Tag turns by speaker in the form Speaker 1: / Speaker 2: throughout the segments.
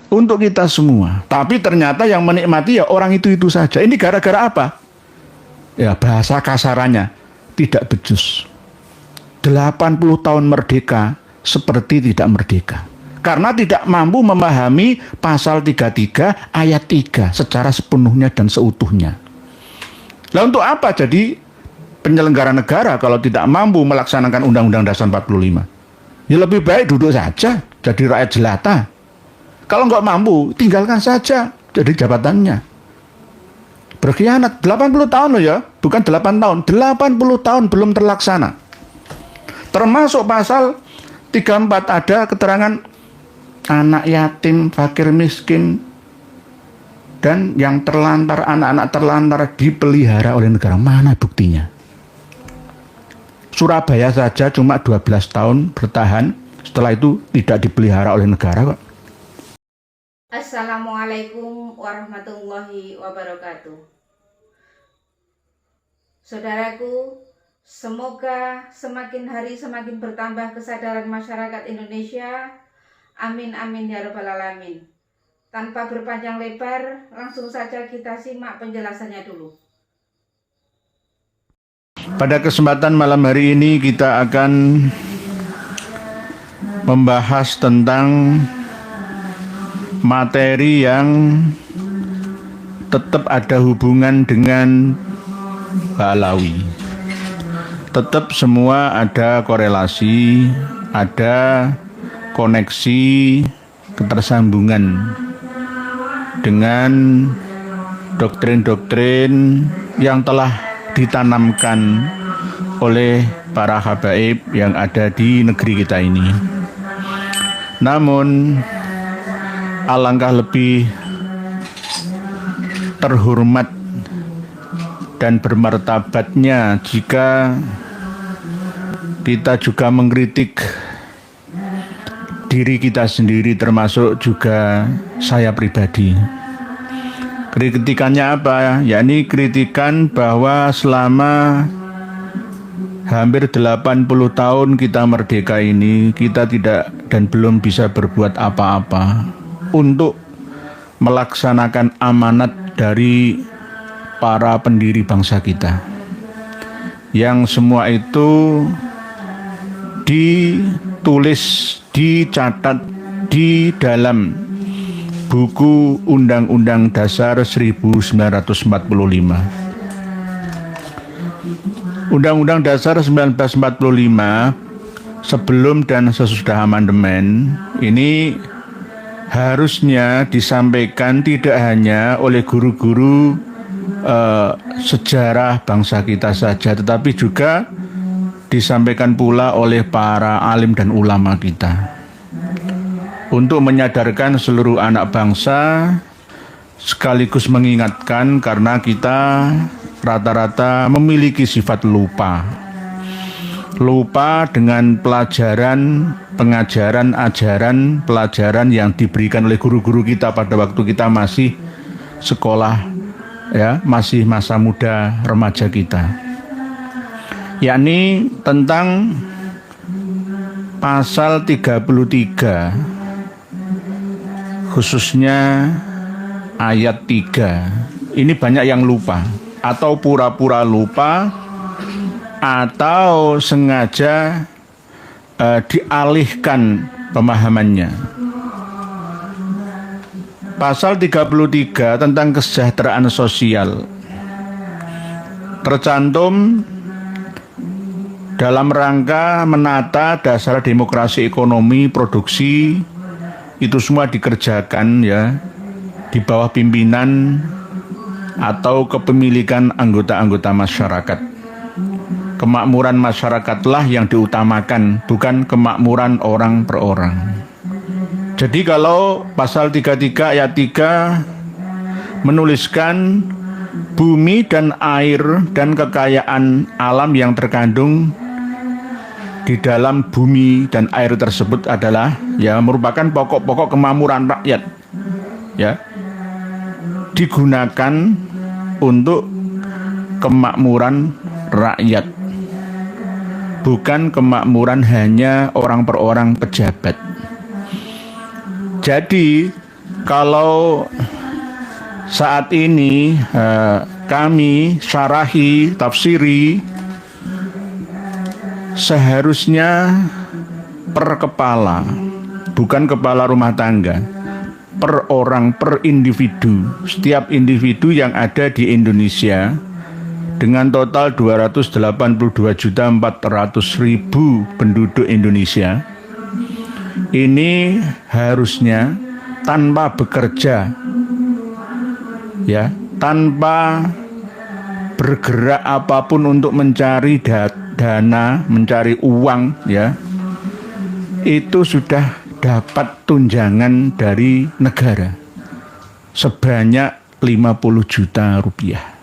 Speaker 1: untuk kita semua. Tapi ternyata yang menikmati ya orang itu saja. Ini gara-gara apa? Ya bahasa kasarannya tidak becus. 80 tahun merdeka seperti tidak merdeka. Karena tidak mampu memahami pasal 33 ayat 3 secara sepenuhnya dan seutuhnya. Lah untuk apa jadi penyelenggara negara kalau tidak mampu melaksanakan Undang-Undang Dasar 45? Ya lebih baik duduk saja jadi rakyat jelata. Kalau nggak mampu, tinggalkan saja jadi jabatannya. Berkhianat 80 tahun loh ya, bukan 8 tahun. 80 tahun belum terlaksana. Termasuk pasal 34 ada keterangan anak yatim, fakir miskin, dan yang terlantar, anak-anak terlantar dipelihara oleh negara. Mana buktinya? Surabaya saja cuma 12 tahun bertahan, setelah itu tidak dipelihara oleh negara kok.
Speaker 2: Assalamualaikum warahmatullahi wabarakatuh. Saudaraku, semoga semakin hari semakin bertambah kesadaran masyarakat Indonesia. Amin amin ya rabbal alamin. Tanpa berpanjang lebar, langsung saja kita simak penjelasannya dulu.
Speaker 1: Pada kesempatan malam hari ini kita akan membahas tentang materi yang tetap ada hubungan dengan Balawi. Tetap semua ada korelasi, ada koneksi, ketersambungan dengan doktrin-doktrin yang telah ditanamkan oleh para habaib yang ada di negeri kita ini. Namun alangkah lebih terhormat dan bermartabatnya jika kita juga mengkritik diri kita sendiri, termasuk juga saya pribadi. Kritikannya apa? Yakni kritikan bahwa selama hampir 80 tahun kita merdeka ini, kita tidak dan belum bisa berbuat apa-apa untuk melaksanakan amanat dari para pendiri bangsa kita. Yang semua itu ditulis, dicatat di dalam buku Undang-Undang Dasar 1945. Undang-Undang Dasar 1945 sebelum dan sesudah amandemen ini harusnya disampaikan tidak hanya oleh guru-guru sejarah bangsa kita saja, tetapi juga disampaikan pula oleh para alim dan ulama kita untuk menyadarkan seluruh anak bangsa, sekaligus mengingatkan karena kita rata-rata memiliki sifat lupa dengan pelajaran, pengajaran, ajaran, pelajaran yang diberikan oleh guru-guru kita pada waktu kita masih sekolah, ya, masih masa muda remaja kita. Yakni tentang pasal 33, khususnya ayat 3. Ini banyak yang lupa, atau pura-pura lupa, atau sengaja dialihkan pemahamannya. Pasal 33 tentang kesejahteraan sosial tercantum dalam rangka menata dasar demokrasi ekonomi produksi. Itu semua dikerjakan ya di bawah pimpinan atau kepemilikan anggota-anggota masyarakat. Kemakmuran masyarakatlah yang diutamakan, bukan kemakmuran orang per orang. Jadi kalau pasal 33 ayat 3 menuliskan bumi dan air dan kekayaan alam yang terkandung di dalam bumi dan air tersebut adalah ya merupakan pokok-pokok kemakmuran rakyat, ya, digunakan untuk kemakmuran rakyat, bukan kemakmuran hanya orang per orang pejabat. Jadi kalau saat ini kami syarahi, tafsiri, seharusnya per kepala, bukan kepala rumah tangga, per orang, per individu, setiap individu yang ada di Indonesia dengan total 282.400.000 penduduk Indonesia, ini harusnya tanpa bekerja, ya, tanpa bergerak apapun untuk mencari dana, mencari uang, ya, itu sudah dapat tunjangan dari negara sebanyak 50 juta rupiah.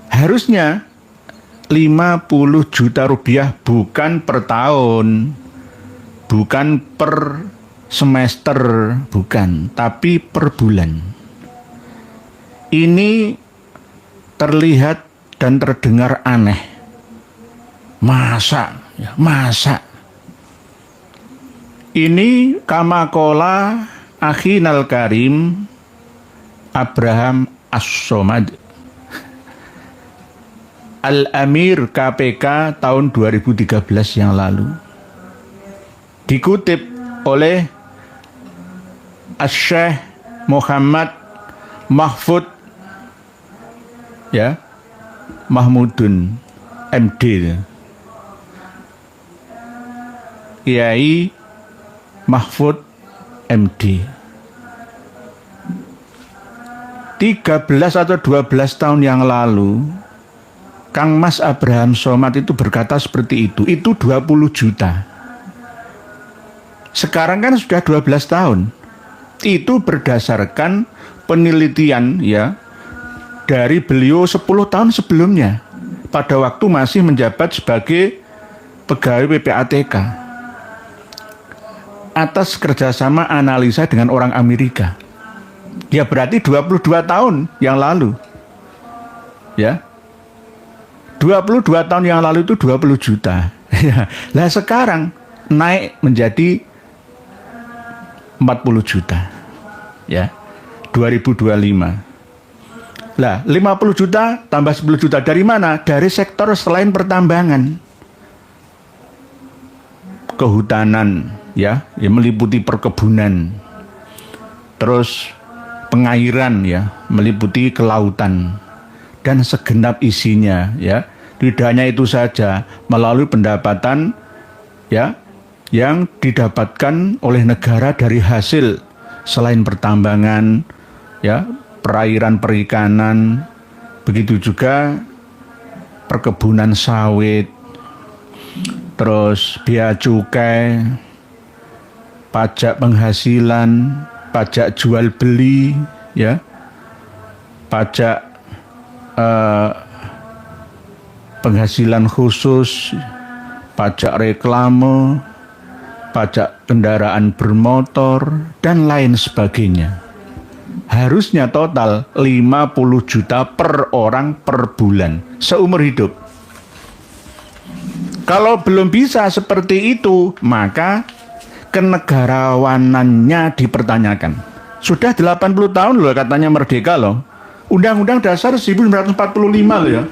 Speaker 1: Harusnya 50 juta rupiah bukan per tahun, bukan per semester, bukan, tapi per bulan. Ini terlihat dan terdengar aneh. Masa? Ya, masa? Ini kamakola akhinal karim Abraham As-Somad, Al-Amir KPK tahun 2013 yang lalu. Dikutip oleh Asy-Syaikh Muhammad Mahfud, ya, Mahmudun MD, Kiai Mahfud MD. 13 atau 12 tahun yang lalu Kang Mas Abraham Somad itu berkata seperti itu 20 juta. Sekarang kan sudah 12 tahun. Itu berdasarkan penelitian, ya, dari beliau 10 tahun sebelumnya, pada waktu masih menjabat sebagai pegawai PPATK, atas kerjasama analisa dengan orang Amerika. Ya berarti 22 tahun yang lalu, ya, 22 tahun yang lalu itu 20 juta. Lah sekarang naik menjadi 40 juta, ya, 2025. Lah 50 juta tambah 10 juta dari mana? Dari sektor selain pertambangan, kehutanan, ya, meliputi perkebunan, terus pengairan, ya, meliputi kelautan dan segenap isinya, ya. Tidak hanya itu saja, melalui pendapatan, ya, yang didapatkan oleh negara dari hasil selain pertambangan, ya, perairan perikanan, begitu juga perkebunan sawit, terus bea cukai, pajak penghasilan, pajak jual beli, ya, pajak penghasilan khusus, pajak reklame, pajak kendaraan bermotor, dan lain sebagainya. Harusnya total 50 juta per orang per bulan seumur hidup. Kalau belum bisa seperti itu, maka kenegarawanannya dipertanyakan. Sudah 80 tahun loh katanya merdeka loh. Undang-Undang Dasar 1945 loh, ya.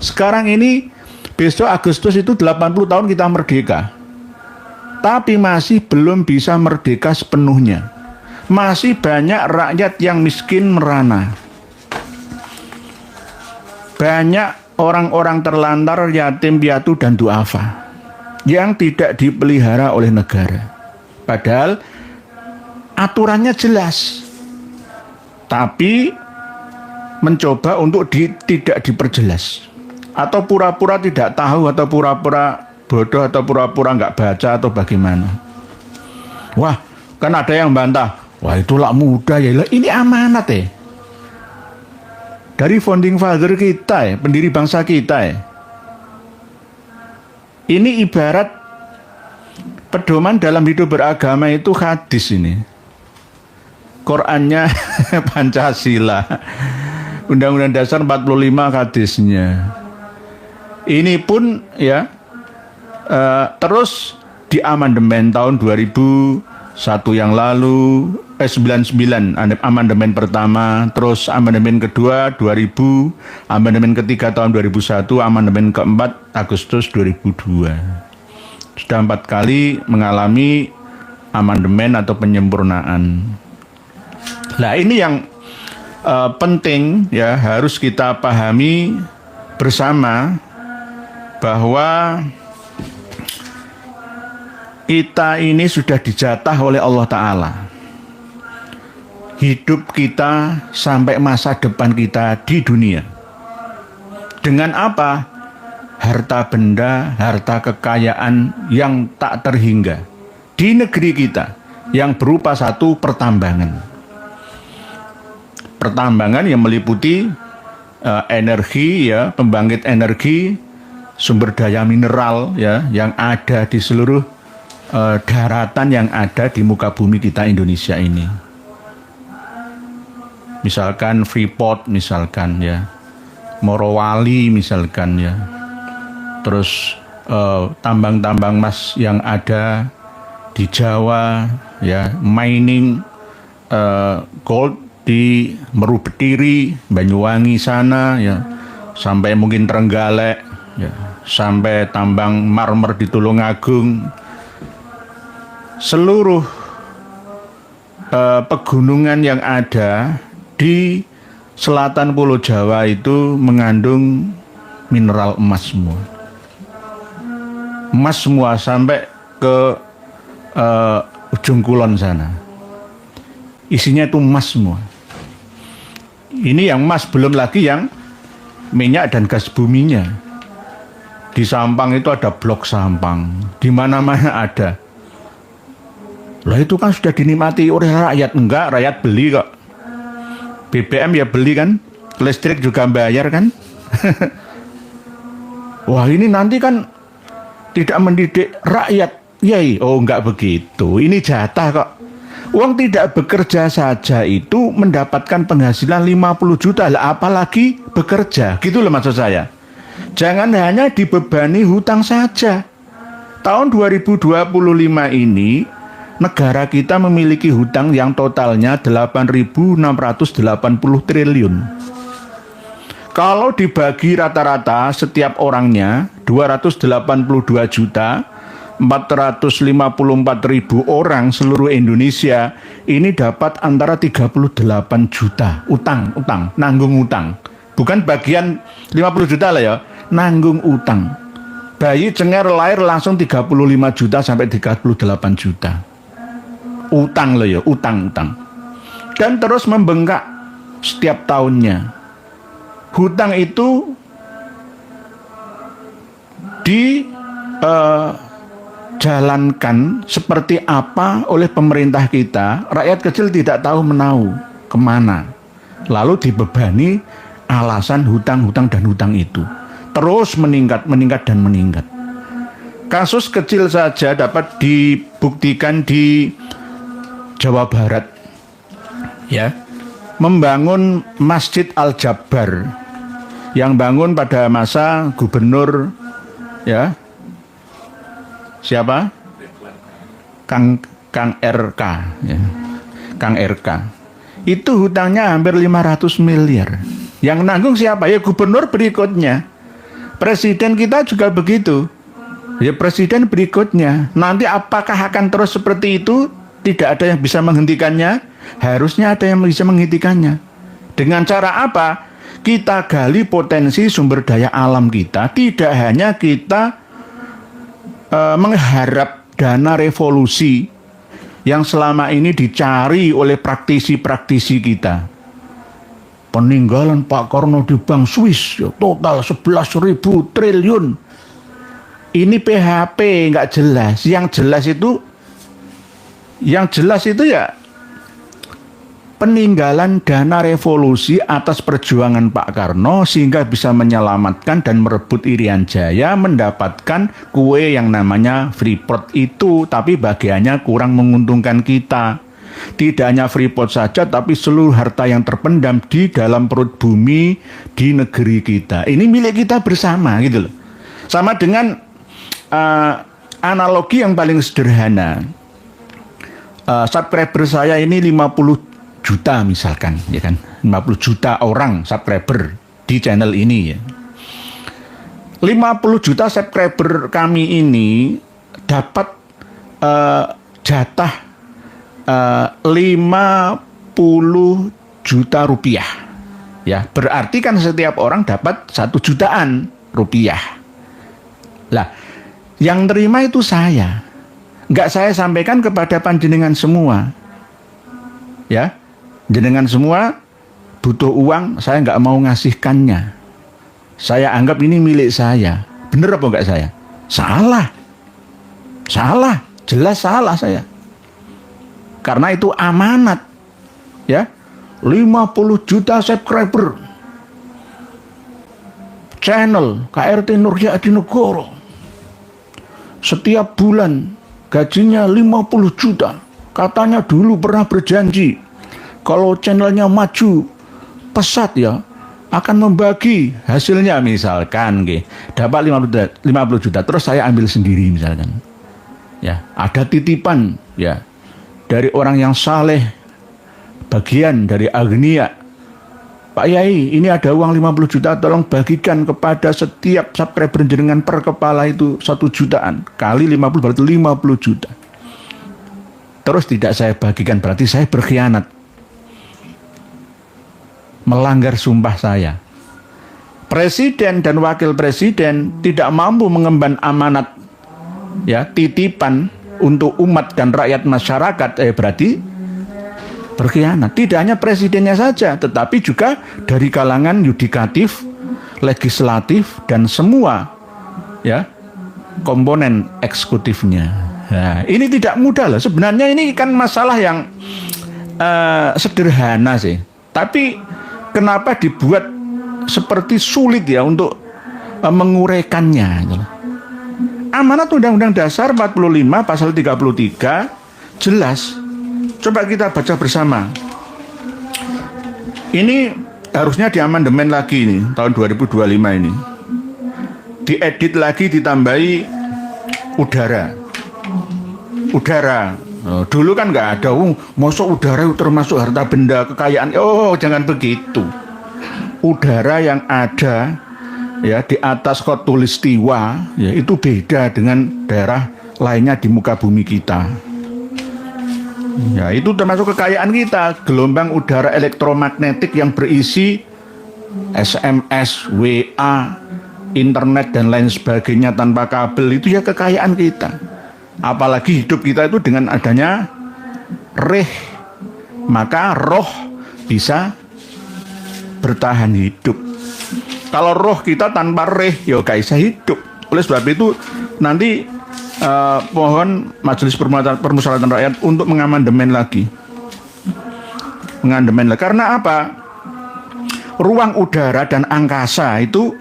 Speaker 1: Sekarang ini besok Agustus itu 80 tahun kita merdeka. Tapi masih belum bisa merdeka sepenuhnya. Masih banyak rakyat yang miskin merana. Banyak orang-orang terlantar, yatim piatu dan duafa yang tidak dipelihara oleh negara. Padahal aturannya jelas, tapi mencoba untuk tidak diperjelas, atau pura-pura tidak tahu, atau pura-pura bodoh, atau pura-pura nggak baca, atau bagaimana. Wah, kan ada yang bantah, wah itulah mudah ya, ini amanat ya, dari founding father kita ya, pendiri bangsa kita ya. Ini ibarat pedoman dalam hidup beragama itu hadis ini. Qurannya Pancasila, Undang-Undang Dasar 45 hadisnya. Ini pun, ya, terus diamandemen tahun 2019 yang lalu, 99 amandemen pertama, terus amandemen kedua 2000, amandemen ketiga tahun 2001, amandemen keempat Agustus 2002. Sudah 4 kali mengalami amandemen atau penyempurnaan. Nah, ini yang penting ya, harus kita pahami bersama bahwa kita ini sudah dijatah oleh Allah Ta'ala. Hidup kita sampai masa depan kita di dunia. Dengan apa? Harta benda, harta kekayaan yang tak terhingga di negeri kita, yang berupa satu pertambangan. Pertambangan yang meliputi energi ya, pembangkit energi, sumber daya mineral ya, yang ada di seluruh daratan yang ada di muka bumi kita Indonesia ini. Misalkan Freeport misalkan ya, Morowali misalkan ya, terus tambang-tambang emas yang ada di Jawa ya, mining gold di Meru Betiri, Banyuwangi sana ya, sampai mungkin Trenggalek ya, sampai tambang marmer di Tulungagung. Seluruh pegunungan yang ada di selatan Pulau Jawa itu mengandung mineral emas semua. Emas semua sampai ke ujung kulon sana. Isinya itu emas semua. Ini yang emas, belum lagi yang minyak dan gas buminya. Di Sampang itu ada blok Sampang, di mana-mana ada. Lah itu kan sudah dinikmati oleh rakyat. Enggak, rakyat beli kok. BBM ya beli kan, listrik juga bayar kan. Wah, ini nanti kan tidak mendidik rakyat. Yai, oh enggak begitu. Ini jatah kok. Uang tidak bekerja saja itu mendapatkan penghasilan 50 juta. Lah apalagi bekerja. Gitu loh maksud saya. Jangan hanya dibebani hutang saja. Tahun 2025 ini negara kita memiliki hutang yang totalnya 8.680 triliun. Kalau dibagi rata-rata setiap orangnya 282 juta 454.000 orang seluruh Indonesia, ini dapat antara 38 juta utang, nanggung utang. Bukan bagian 50 juta lah ya, nanggung utang. Bayi cengar lahir langsung 35 juta sampai 38 juta. Utang loh ya, utang. Dan terus membengkak setiap tahunnya. Hutang itu jalankan seperti apa oleh pemerintah kita, rakyat kecil tidak tahu menau kemana. Lalu dibebani alasan hutang dan hutang itu. Terus meningkat. Kasus kecil saja dapat dibuktikan di Jawa Barat. Ya. Membangun Masjid Al-Jabbar yang bangun pada masa gubernur ya, siapa? Kang RK ya. Kang RK. Itu hutangnya hampir 500 miliar. Yang nanggung siapa? Ya gubernur berikutnya. Presiden kita juga begitu. Ya presiden berikutnya. Nanti apakah akan terus seperti itu? Tidak ada yang bisa menghentikannya. Harusnya ada yang bisa menghentikannya. Dengan cara apa? Kita gali potensi sumber daya alam kita. Tidak hanya kita mengharap dana revolusi yang selama ini dicari oleh praktisi-praktisi kita. Peninggalan Pak Karno di Bank Swiss ya, total 11.000 triliun. Ini PHP nggak jelas. Yang jelas itu ya peninggalan dana revolusi atas perjuangan Pak Karno sehingga bisa menyelamatkan dan merebut Irian Jaya, mendapatkan kue yang namanya Freeport itu, tapi bagiannya kurang menguntungkan kita. Tidak hanya Freeport saja, tapi seluruh harta yang terpendam di dalam perut bumi di negeri kita. Ini milik kita bersama gitu loh. Sama dengan analogi yang paling sederhana. subscriber saya ini 50 juta misalkan, ya kan, 50 juta orang subscriber di channel ini ya. 50 juta subscriber kami ini dapat jatah 50 juta rupiah. Ya, berarti kan setiap orang dapat 1 jutaan rupiah. Lah, yang terima itu saya. Enggak saya sampaikan kepada panjenengan semua. Ya, jenengan semua butuh uang, saya enggak mau ngasihkannya. Saya anggap ini milik saya. Bener apa enggak saya? Salah. Salah, jelas salah saya. Karena itu amanat. Ya. 50 juta subscriber channel KRT Nurhya Adinegoro. Setiap bulan gajinya 50 juta. Katanya dulu pernah berjanji kalau channelnya maju pesat ya akan membagi hasilnya misalkan dapat 50 juta terus saya ambil sendiri misalkan. Ya, ada titipan ya dari orang yang saleh, bagian dari Agnia. Pak Yai, ini ada uang 50 juta, tolong bagikan kepada setiap subscriber jenengan per kepala itu 1 jutaan. Kali 50 berarti 50 juta. Terus tidak saya bagikan, berarti saya berkhianat. Melanggar sumpah saya. Presiden dan wakil presiden tidak mampu mengemban amanat ya titipan untuk umat dan rakyat masyarakat, berarti berkhianat. Tidak hanya presidennya saja, tetapi juga dari kalangan yudikatif, legislatif, dan semua ya komponen eksekutifnya. Nah, ini tidak mudah loh. Sebenarnya ini kan masalah yang sederhana sih. Tapi kenapa dibuat seperti sulit ya untuk menguraikannya? Amanat Undang-Undang Dasar 45 pasal 33 jelas. Coba kita baca bersama. Ini harusnya diamandemen lagi nih, tahun 2025 ini. Diedit lagi, ditambahi udara. Udara. Oh, dulu kan nggak ada. Masuk udara itu termasuk harta benda kekayaan. Oh, jangan begitu. Udara yang ada ya di atas khatulistiwa ya itu beda dengan daerah lainnya di muka bumi kita. Ya, itu termasuk kekayaan kita. Gelombang udara elektromagnetik yang berisi SMS, WA, internet dan lain sebagainya tanpa kabel itu ya kekayaan kita. Apalagi hidup kita itu dengan adanya reh, maka roh bisa bertahan hidup. Kalau roh kita tanpa reh ya gak bisa hidup. Oleh sebab itu nanti mohon Majelis Permusyawaratan Rakyat untuk mengamandemen lagi. Karena apa? Ruang udara dan angkasa itu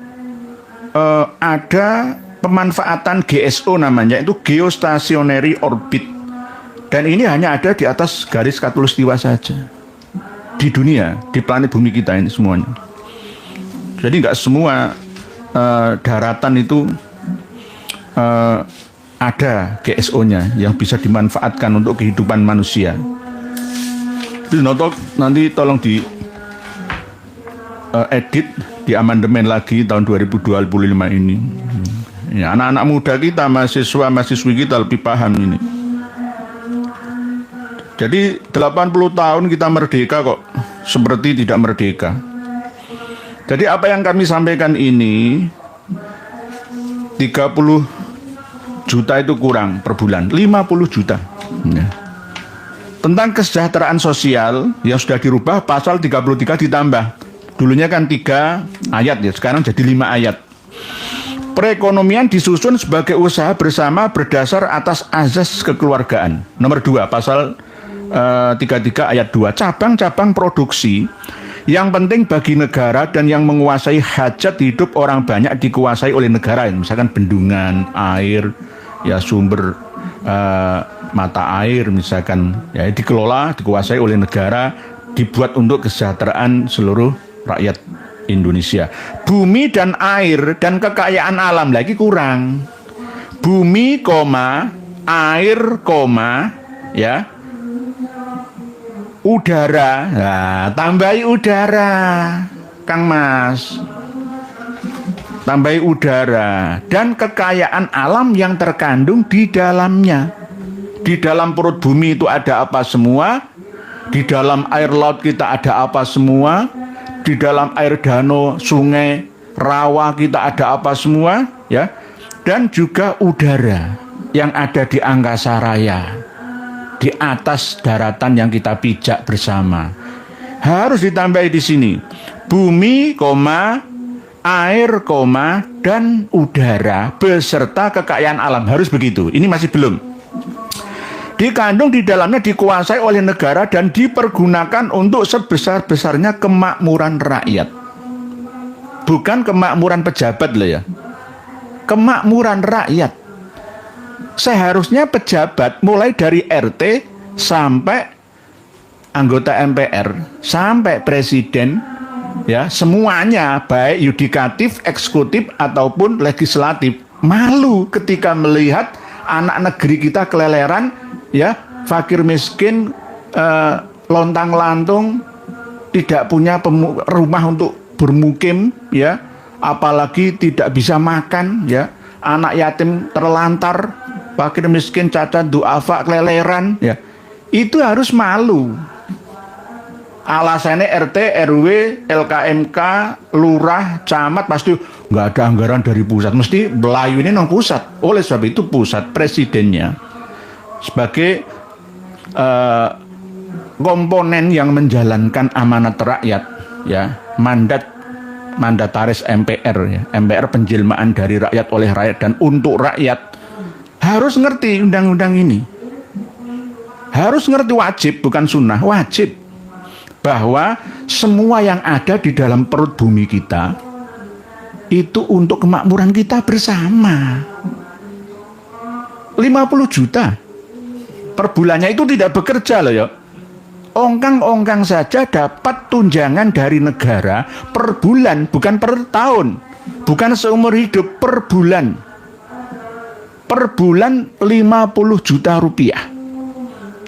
Speaker 1: ada pemanfaatan GSO namanya, itu geostationary orbit. Dan ini hanya ada di atas garis khatulistiwa saja. Di dunia, di planet bumi kita ini semuanya. Jadi nggak semua daratan itu ada GSO-nya yang bisa dimanfaatkan untuk kehidupan manusia. Jadi nanti tolong di edit, di amandemen lagi tahun 2025 ini. Ya, anak-anak muda kita, mahasiswa-mahasiswi kita lebih paham ini. Jadi 80 tahun kita merdeka kok seperti tidak merdeka. Jadi apa yang kami sampaikan ini 30 juta itu kurang per bulan, 50 juta ya. Tentang kesejahteraan sosial yang sudah dirubah pasal 33 ditambah. Dulunya kan 3 ayat ya, sekarang jadi 5 ayat. Perekonomian disusun sebagai usaha bersama berdasar atas azas kekeluargaan. Nomor 2 pasal 33 ayat 2, cabang-cabang produksi yang penting bagi negara dan yang menguasai hajat hidup orang banyak dikuasai oleh negara, misalkan bendungan, air, ya sumber mata air misalkan, ya dikelola, dikuasai oleh negara, dibuat untuk kesejahteraan seluruh rakyat Indonesia. Bumi dan air dan kekayaan alam lagi kurang. Bumi, air, ya udara. Nah, tambahi udara, Kang Mas. Tambahi udara dan kekayaan alam yang terkandung di dalamnya. Di dalam perut bumi itu ada apa semua? Di dalam air laut kita ada apa semua? Di dalam air danau, sungai, rawa kita ada apa semua? Ya. Dan juga udara yang ada di angkasa raya, di atas daratan yang kita pijak bersama. Harus ditambahi di sini. Bumi, air, dan udara beserta kekayaan alam. Harus begitu. Ini masih belum. Dikandung di dalamnya, dikuasai oleh negara dan dipergunakan untuk sebesar-besarnya kemakmuran rakyat. Bukan kemakmuran pejabat loh ya. Kemakmuran rakyat. Seharusnya pejabat mulai dari RT sampai anggota MPR sampai presiden, ya, semuanya baik yudikatif, eksekutif ataupun legislatif malu ketika melihat anak negeri kita keleleran, ya, fakir miskin, lontang-lantung, tidak punya rumah untuk bermukim, ya, apalagi tidak bisa makan, ya, anak yatim terlantar, fakir miskin, cacat, duafa, keleleran, ya, itu harus malu. Alasannya RT, RW, LKMK, lurah, camat pasti nggak ada anggaran dari pusat, mesti Melayu ini non pusat. Oleh sebab itu pusat, presidennya sebagai komponen yang menjalankan amanat rakyat, ya, mandataris MPR, ya, MPR penjelmaan dari rakyat oleh rakyat dan untuk rakyat, harus ngerti undang-undang ini, harus ngerti, wajib bukan sunnah, wajib, bahwa semua yang ada di dalam perut bumi kita itu untuk kemakmuran kita bersama. 50 juta per bulannya itu tidak bekerja loh ya. Ongkang-ongkang saja dapat tunjangan dari negara per bulan, bukan per tahun, bukan seumur hidup, per bulan. Per bulan 50 juta rupiah.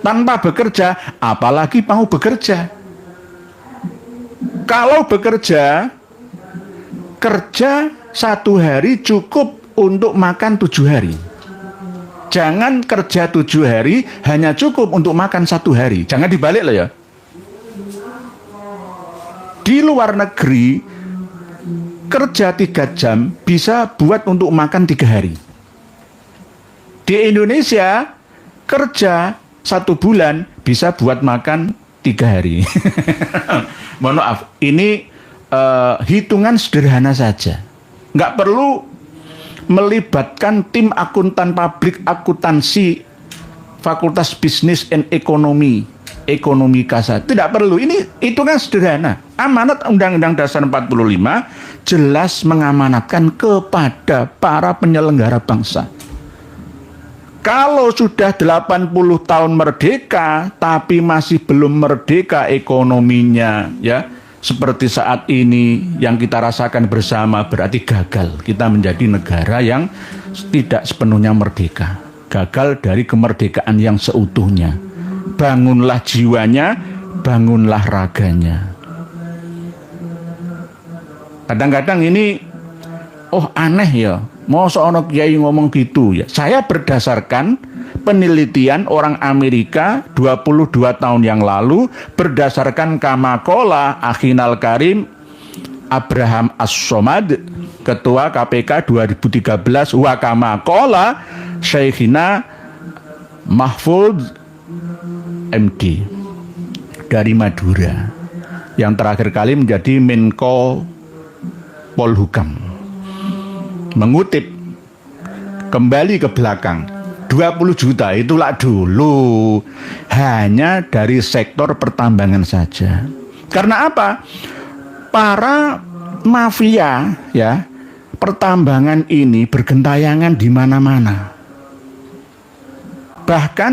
Speaker 1: Tanpa bekerja, apalagi mau bekerja. Kalau bekerja, kerja 1 hari cukup untuk makan 7 hari. Jangan kerja 7 hari hanya cukup untuk makan 1 hari. Jangan dibalik loh ya. Di luar negeri kerja 3 jam bisa buat untuk makan 3 hari. Di Indonesia kerja 1 bulan bisa buat makan 3 hari. Mohon maaf, ini hitungan sederhana saja. Nggak perlu melibatkan tim akuntan publik akuntansi Fakultas Bisnis dan Ekonomi Kasar. Tidak perlu. Ini hitungan sederhana. Amanat Undang-Undang Dasar 45 jelas mengamanatkan kepada para penyelenggara bangsa. Kalau sudah 80 tahun merdeka tapi masih belum merdeka ekonominya, ya, seperti saat ini yang kita rasakan bersama, berarti gagal. Kita menjadi negara yang tidak sepenuhnya merdeka. Gagal dari kemerdekaan yang seutuhnya. Bangunlah jiwanya, bangunlah raganya. Kadang-kadang ini, oh aneh ya, mau seorang kiai ngomong gitu ya. Saya berdasarkan penelitian orang Amerika 22 tahun yang lalu, berdasarkan Kamakola Akhinal Karim Abraham As-Somad, Ketua KPK 2013, wa Kamakola Syekhina Mahfud MD dari Madura, yang terakhir kali menjadi Menko Polhukam, mengutip kembali ke belakang, 20 juta itulah dulu hanya dari sektor pertambangan saja. Karena apa? Para mafia, ya, pertambangan ini bergentayangan di mana-mana. Bahkan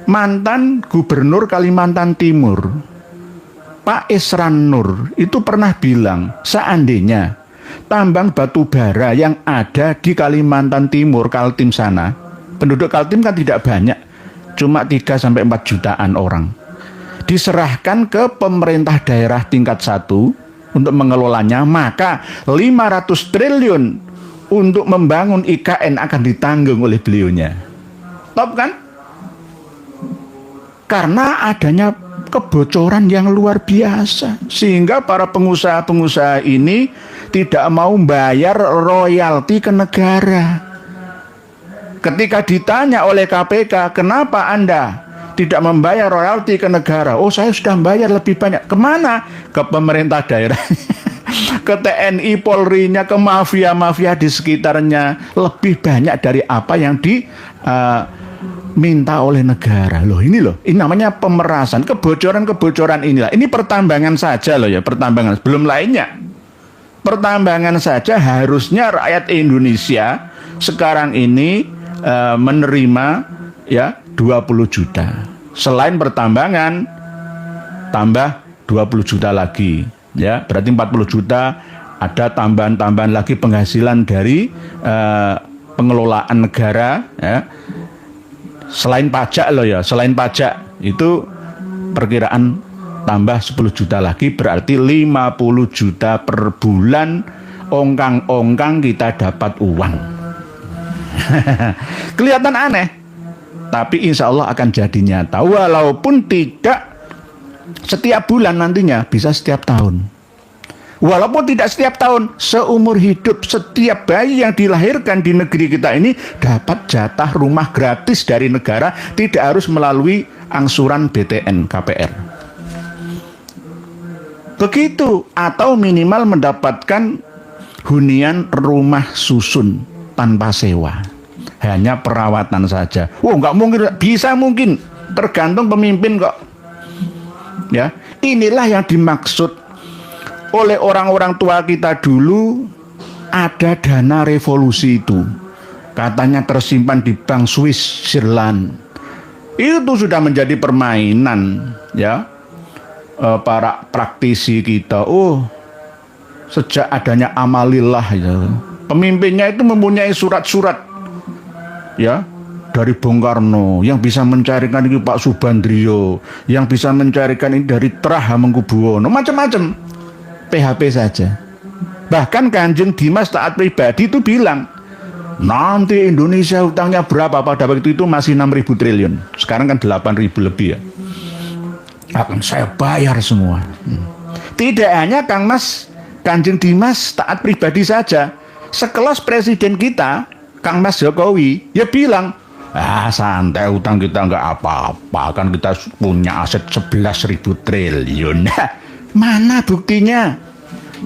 Speaker 1: mantan Gubernur Kalimantan Timur, Pak Isran Nur, itu pernah bilang, seandainya tambang batu bara yang ada di Kalimantan Timur, Kaltim sana, penduduk Kaltim kan tidak banyak, cuma 3-4 jutaan orang. diserahkan ke pemerintah daerah tingkat 1 untuk mengelolanya, maka 500 triliun untuk membangun IKN akan ditanggung oleh beliaunya. Top kan? Karena adanya kebocoran yang luar biasa, sehingga para pengusaha-pengusaha ini tidak mau bayar royalti ke negara. Ketika ditanya oleh KPK, kenapa Anda tidak membayar royalti ke negara? Oh, saya sudah membayar lebih banyak. Kemana? Ke pemerintah daerah, ke TNI, Polri-nya, ke mafia-mafia di sekitarnya. Lebih banyak dari apa yang diminta oleh negara. Loh, ini namanya pemerasan, kebocoran-kebocoran inilah. Ini pertambangan saja loh ya, pertambangan. Belum lainnya. Pertambangan saja harusnya rakyat Indonesia sekarang ini menerima ya 20 juta. Selain pertambangan tambah 20 juta lagi. Ya, berarti 40 juta, ada tambahan-tambahan lagi penghasilan dari pengelolaan negara ya. Selain pajak loh ya, selain pajak itu perkiraan tambah 10 juta lagi, berarti 50 juta per bulan ongkang-ongkang kita dapat uang. Kelihatan aneh, tapi insya Allah akan jadi nyata. Walaupun tidak setiap bulan, nantinya bisa setiap tahun. Walaupun tidak setiap tahun, seumur hidup setiap bayi yang dilahirkan di negeri kita ini dapat jatah rumah gratis dari negara, tidak harus melalui angsuran BTN KPR. Begitu, atau minimal mendapatkan hunian rumah susun tanpa sewa, hanya perawatan saja. Nggak mungkin, bisa mungkin, tergantung pemimpin kok. Ya, inilah yang dimaksud oleh orang-orang tua kita dulu. Ada dana revolusi itu, katanya tersimpan di bank Switzerland. Itu sudah menjadi permainan ya para praktisi kita. Sejak adanya Amalillah ya, pemimpinnya itu mempunyai surat-surat ya dari Bung Karno, yang bisa mencarikan ini Pak Subandrio, yang bisa mencarikan ini dari Trah Hamengkubuwono, macam-macam. PHP saja. Bahkan Kanjeng Dimas Taat Pribadi itu bilang, nanti Indonesia hutangnya berapa? Pada waktu itu masih 6.000 triliun. Sekarang kan 8.000 lebih ya. Akan saya bayar semua. Tidak hanya Kanjeng Dimas Taat Pribadi saja. Sekelas presiden kita, Kang Mas Jokowi, ya bilang, santai, utang kita nggak apa-apa, kan kita punya aset 11.000 triliun. Mana buktinya?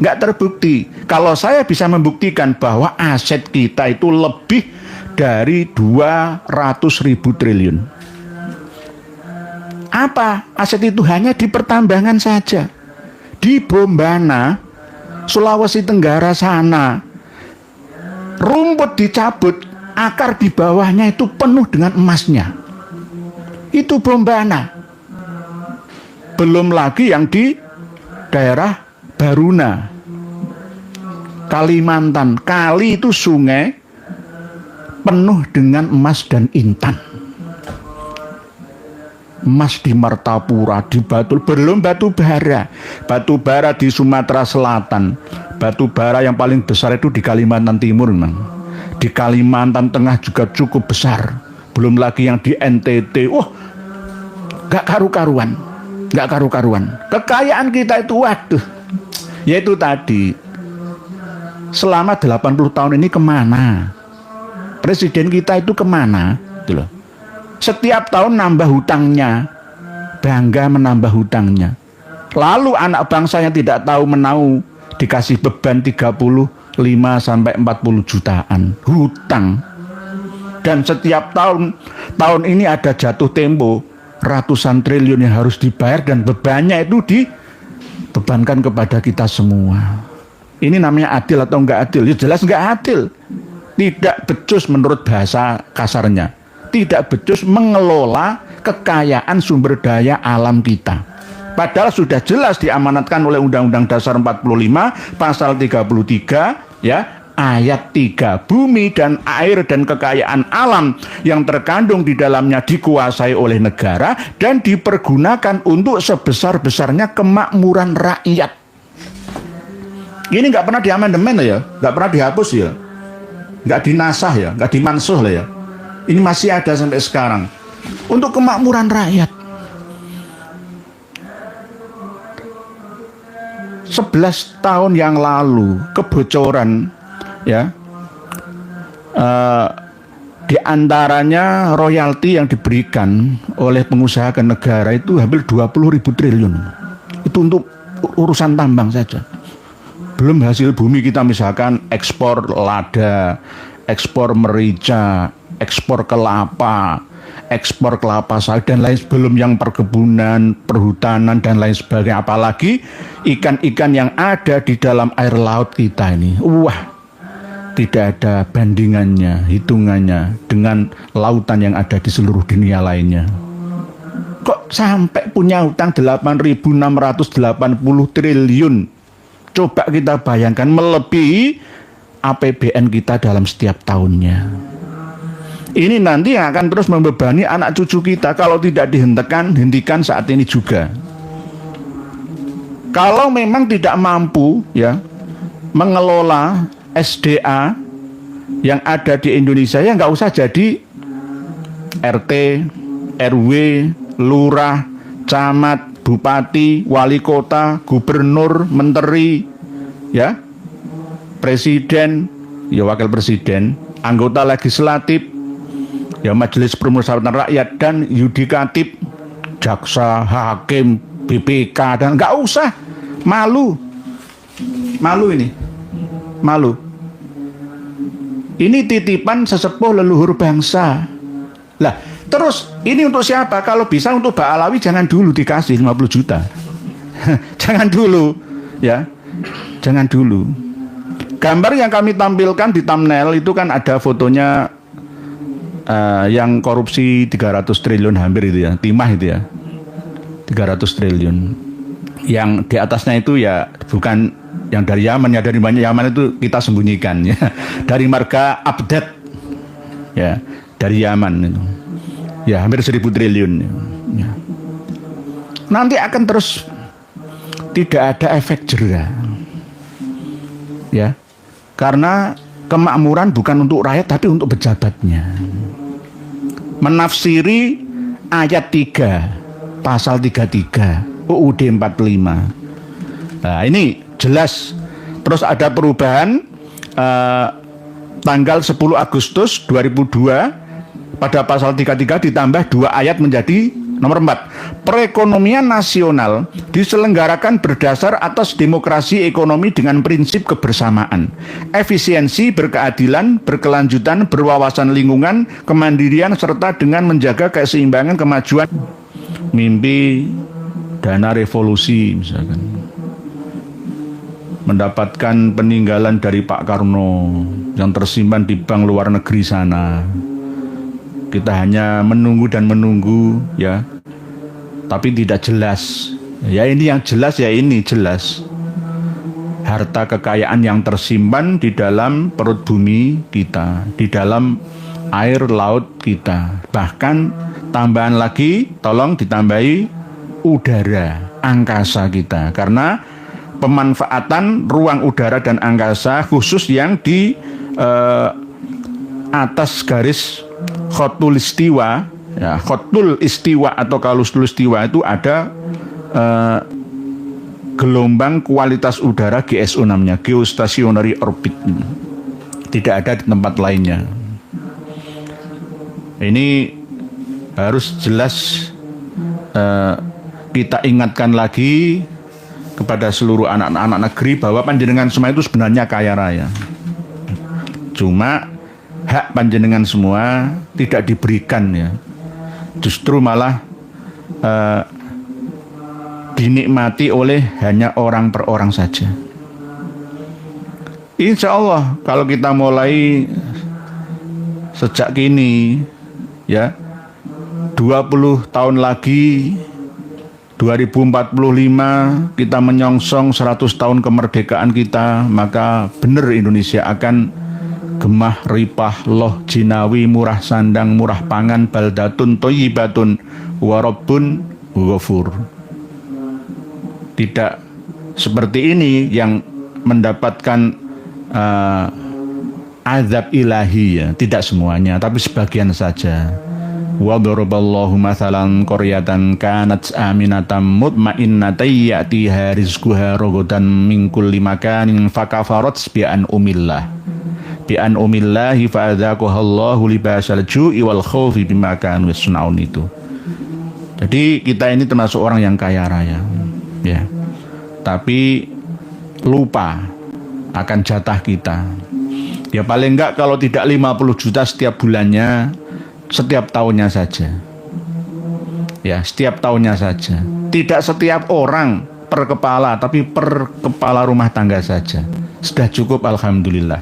Speaker 1: Nggak terbukti. Kalau saya bisa membuktikan bahwa aset kita itu lebih dari 200.000 triliun. Apa? Aset itu hanya di pertambangan saja. Di Bombana, Sulawesi Tenggara sana, rumput dicabut, akar di bawahnya itu penuh dengan emasnya. Itu Bombana. Belum lagi yang di daerah Baruna, Kalimantan. Kali itu sungai penuh dengan emas dan intan. Emas di Martapura, di Batul, belum batu bara. Batu bara di Sumatera Selatan. Batu bara yang paling besar itu di Kalimantan Timur memang. Di Kalimantan Tengah juga cukup besar. Belum lagi yang di NTT. Gak karu-karuan. Gak karu-karuan. Kekayaan kita itu, waduh. Yaitu tadi, selama 80 tahun ini kemana? Presiden kita itu kemana? Gitu loh. Setiap tahun nambah hutangnya, bangga menambah hutangnya. Lalu anak bangsa yang tidak tahu menau dikasih beban 35 sampai 40 jutaan hutang. Dan setiap tahun ini ada jatuh tempo ratusan triliun yang harus dibayar, dan bebannya itu dibebankan kepada kita semua. Ini namanya adil atau enggak adil? Ya jelas enggak adil. Tidak becus menurut bahasa kasarnya. Tidak becus mengelola kekayaan sumber daya alam kita. Padahal sudah jelas diamanatkan oleh Undang-Undang Dasar 45 pasal 33 ya, ayat 3, bumi dan air dan kekayaan alam yang terkandung di dalamnya dikuasai oleh negara dan dipergunakan untuk sebesar-besarnya kemakmuran rakyat. Ini nggak pernah diamandemen ya, nggak pernah dihapus ya, nggak dinasah ya, nggak dimansuh lah ya. Ini masih ada sampai sekarang untuk kemakmuran rakyat. 11 tahun yang lalu kebocoran ya, di antaranya royalti yang diberikan oleh pengusaha ke negara itu hampir 20.000 triliun. Itu untuk urusan tambang saja. Belum hasil bumi kita, misalkan ekspor lada, ekspor merica, ekspor kelapa, ekspor kelapa sawit dan lain sebelum yang perkebunan, perhutanan dan lain sebagainya. Apalagi ikan-ikan yang ada di dalam air laut kita ini. Wah, tidak ada bandingannya, hitungannya dengan lautan yang ada di seluruh dunia lainnya. Kok sampai punya hutang 8.680 triliun? Coba kita bayangkan, melebihi APBN kita dalam setiap tahunnya. Ini nanti akan terus membebani anak cucu kita kalau tidak dihentikan saat ini juga. Kalau memang tidak mampu ya mengelola SDA yang ada di Indonesia, ya nggak usah jadi RT, RW, lurah, camat, bupati, wali kota, gubernur, menteri, ya, presiden, ya wakil presiden, anggota legislatif, ya majelis permusyawaratan rakyat dan yudikatif, jaksa, hakim, BPK, dan nggak usah, malu ini, malu. Ini titipan sesepuh leluhur bangsa. Lah, terus ini untuk siapa? Kalau bisa untuk Mbak Alawi jangan dulu dikasih 50 juta. Jangan dulu, ya. Jangan dulu. Gambar yang kami tampilkan di thumbnail itu kan ada fotonya yang korupsi 300 triliun hampir itu ya, timah itu ya. 300 triliun. Yang di atasnya itu ya bukan yang dari Yaman, ya dari banyak Yaman itu kita sembunyikan ya. Dari marga update ya, dari Yaman itu. Ya hampir 1.000 triliun ya. Nanti akan terus tidak ada efek jera ya, karena kemakmuran bukan untuk rakyat tapi untuk pejabatnya. Menafsiri ayat 3 pasal 33 UUD 45. Nah ini jelas. Terus ada perubahan tanggal 10 Agustus 2002 pada pasal 33 ditambah 2 ayat menjadi nomor 4. Perekonomian nasional diselenggarakan berdasar atas demokrasi ekonomi dengan prinsip kebersamaan, efisiensi, berkeadilan, berkelanjutan, berwawasan lingkungan, kemandirian, serta dengan menjaga keseimbangan kemajuan. Mimpi dana revolusi misalkan, mendapatkan peninggalan dari Pak Karno yang tersimpan di bank luar negeri sana. Kita hanya menunggu dan menunggu ya, tapi tidak jelas. Ya ini yang jelas, ya ini jelas. Harta kekayaan yang tersimpan di dalam perut bumi kita, di dalam air laut kita. Bahkan tambahan lagi, tolong ditambahi udara, angkasa kita. Karena pemanfaatan ruang udara dan angkasa khusus yang di atas garis khotul istiwa ya, khotul istiwa atau kalustul istiwa itu ada gelombang kualitas udara GSO namanya, geostationary orbit. Tidak ada di tempat lainnya. Ini harus jelas kita ingatkan lagi kepada seluruh anak-anak negeri bahwa panjenengan semua itu sebenarnya kaya raya. Cuma hak panjenengan semua tidak diberikan ya, justru malah dinikmati oleh hanya orang per orang saja. Insya Allah kalau kita mulai sejak kini ya, 20 tahun lagi 2045 kita menyongsong 100 tahun kemerdekaan kita, maka benar Indonesia akan gemah ripah loh jinawi murah sandang murah pangan baldatun thayyibatun wa rabbun ghafur. Tidak seperti ini yang mendapatkan azab ilahi, ya, tidak semuanya, tapi sebagian saja. Wa daraballahu mathalan qaryatan kanat aminatan mutmainnatan ya'tiha rizquha ragadan min kulli makanin fakafarat bi an umillahi fa'adzaqahallahu libasal ju'i wal khaufi bima kanu yasnaun itu. Jadi kita ini termasuk orang yang kaya raya, ya. Tapi lupa akan jatah kita. Ya paling enggak kalau tidak 50 juta setiap bulannya, setiap tahunnya saja. Ya, setiap tahunnya saja. Tidak setiap orang per kepala, tapi per kepala rumah tangga saja. Sudah cukup, alhamdulillah.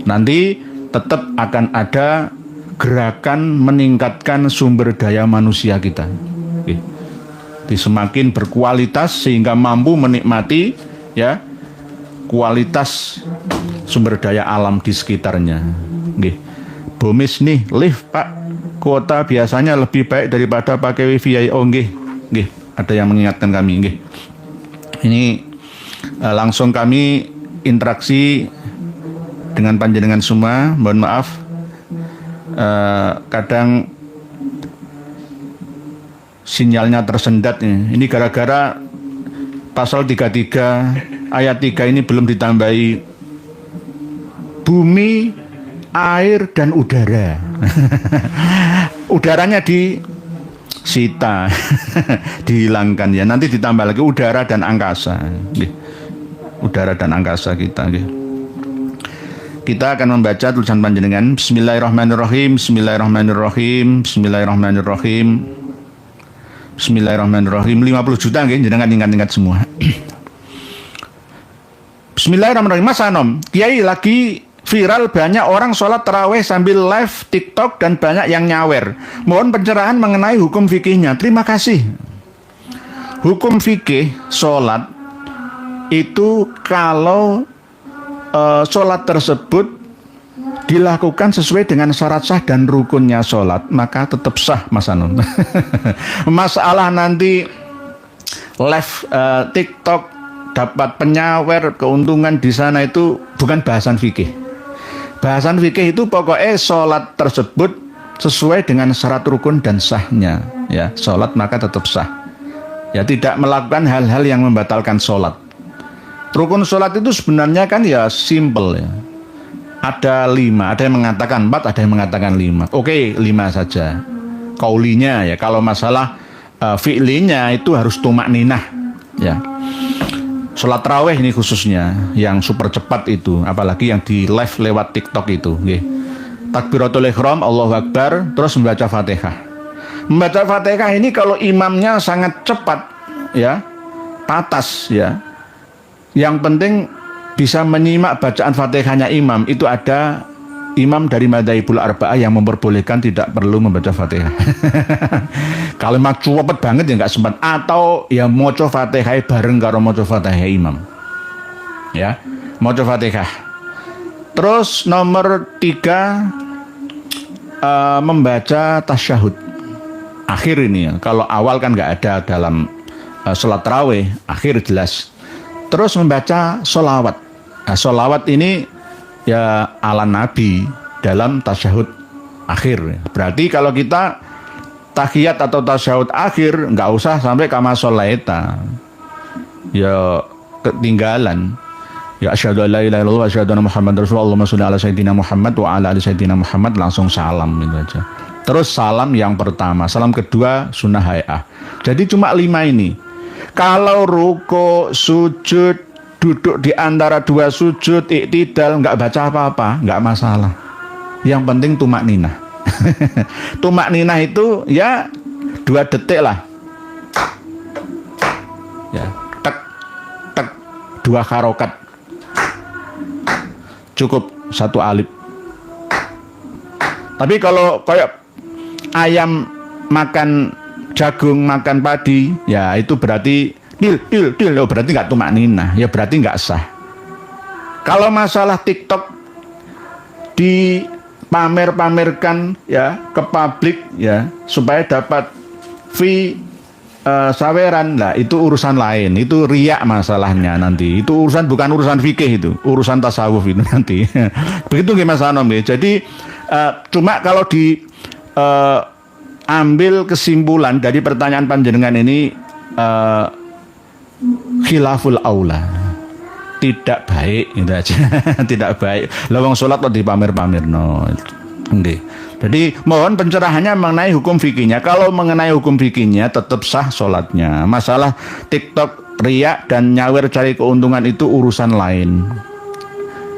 Speaker 1: Nanti tetap akan ada gerakan meningkatkan sumber daya manusia kita. Oke. Semakin berkualitas sehingga mampu menikmati, ya, kualitas sumber daya alam di sekitarnya. Oke. Bomis nih, lift Pak, kuota biasanya lebih baik daripada pakai wifi. Oh nggih, nggih, ada yang mengingatkan kami, nggih. Ini langsung kami interaksi dengan panjenengan semua. Mohon maaf, kadang sinyalnya tersendat. Ini gara-gara pasal 33 ayat 3 ini belum ditambahi bumi, air dan udara. Udaranya disita, dihilangkan, ya. Nanti ditambah lagi udara dan angkasa. Udara dan angkasa kita. Kita akan membaca tulisan panjenengan. Bismillahirrahmanirrahim. Bismillahirrahmanirrahim. Bismillahirrahmanirrahim. Bismillahirrahmanirrahim. 50 juta nggih, jenengan ingat-ingat semua. Bismillahirrahmanirrahim. Mas Anom, Kiai lagi viral banyak orang sholat taraweh sambil live TikTok dan banyak yang nyawer. Mohon pencerahan mengenai hukum fikihnya. Terima kasih. Hukum fikih sholat itu kalau sholat tersebut dilakukan sesuai dengan syarat sah dan rukunnya sholat, maka tetap sah, Mas Anom. Masalah nanti live TikTok dapat penyawer keuntungan di sana itu bukan bahasan fikih. Bahasan fikih itu pokoknya sholat tersebut sesuai dengan syarat rukun dan sahnya, ya, sholat maka tetap sah. Ya, tidak melakukan hal-hal yang membatalkan sholat. Rukun sholat itu sebenarnya kan ya simple, ya. Ada 5, ada yang mengatakan 4, ada yang mengatakan 5. Oke, 5 saja. Kaulinya, ya, kalau masalah fi'linya itu harus tumak ninah, ya. Sholat tarawih ini khususnya yang super cepat itu, apalagi yang di live lewat TikTok itu, nggih. Takbiratul ihram, Allahu Akbar, terus membaca Fatihah. Membaca Fatihah ini kalau imamnya sangat cepat, ya, patas, ya. Yang penting bisa menyimak bacaan Fatihahnya imam. Itu ada imam dari Madzhabul Arba'ah yang memperbolehkan tidak perlu membaca Fatihah. Kalau mak cepet banget ya nggak sempat, atau ya maca Fatihah bareng karo maca Fatihah imam. Ya, maca Fatihah. Terus nomor 3 membaca tasyahud akhir ini, ya. Kalau awal kan nggak ada dalam sholat tarawih, akhir jelas. Terus membaca sholawat. Nah, sholawat ini ya ala Nabi dalam tasyahud akhir. Berarti kalau kita tahiyat atau tasyahud akhir nggak usah sampai kama sholaita, ya ketinggalan. Ya asyhadu an la ilaha illallah wa asyhadu anna Muhammadar Rasulullah. Allahumma sholli ala sayyidina Muhammad wa ala ali sayyidina Muhammad, langsung salam gitu aja. Terus salam yang pertama, salam kedua sunnah hayah. Jadi cuma 5 ini. Kalau ruko, sujud, duduk di antara 2 sujud, iktidal, nggak baca apa-apa, nggak masalah. Yang penting tumak ninah. Tumak ninah itu ya 2 detik lah. Ya, tek, tek, 2 harokat. Cukup 1 alif. Tapi kalau kayak ayam makan jagung, makan padi, ya itu berarti berarti nggak tumak ninah, ya berarti nggak sah. Kalau masalah TikTok dipamer-pamerkan ya ke publik ya supaya dapat fee saweran, lah itu urusan lain, itu riak masalahnya nanti. Itu urusan, bukan urusan fikih, itu urusan tasawuf itu nanti. Begitu nggih Mas Anom ya. Jadi cuma kalau di ambil kesimpulan dari pertanyaan panjenengan ini, khilaful aula, tidak baik gitu aja. Tidak baik. Lawang sholat kok dipamer-pamer no. Nggih. Jadi mohon pencerahannya mengenai hukum fikihnya. Kalau mengenai hukum fikihnya tetap sah sholatnya. Masalah TikTok, riak dan nyawer cari keuntungan itu urusan lain.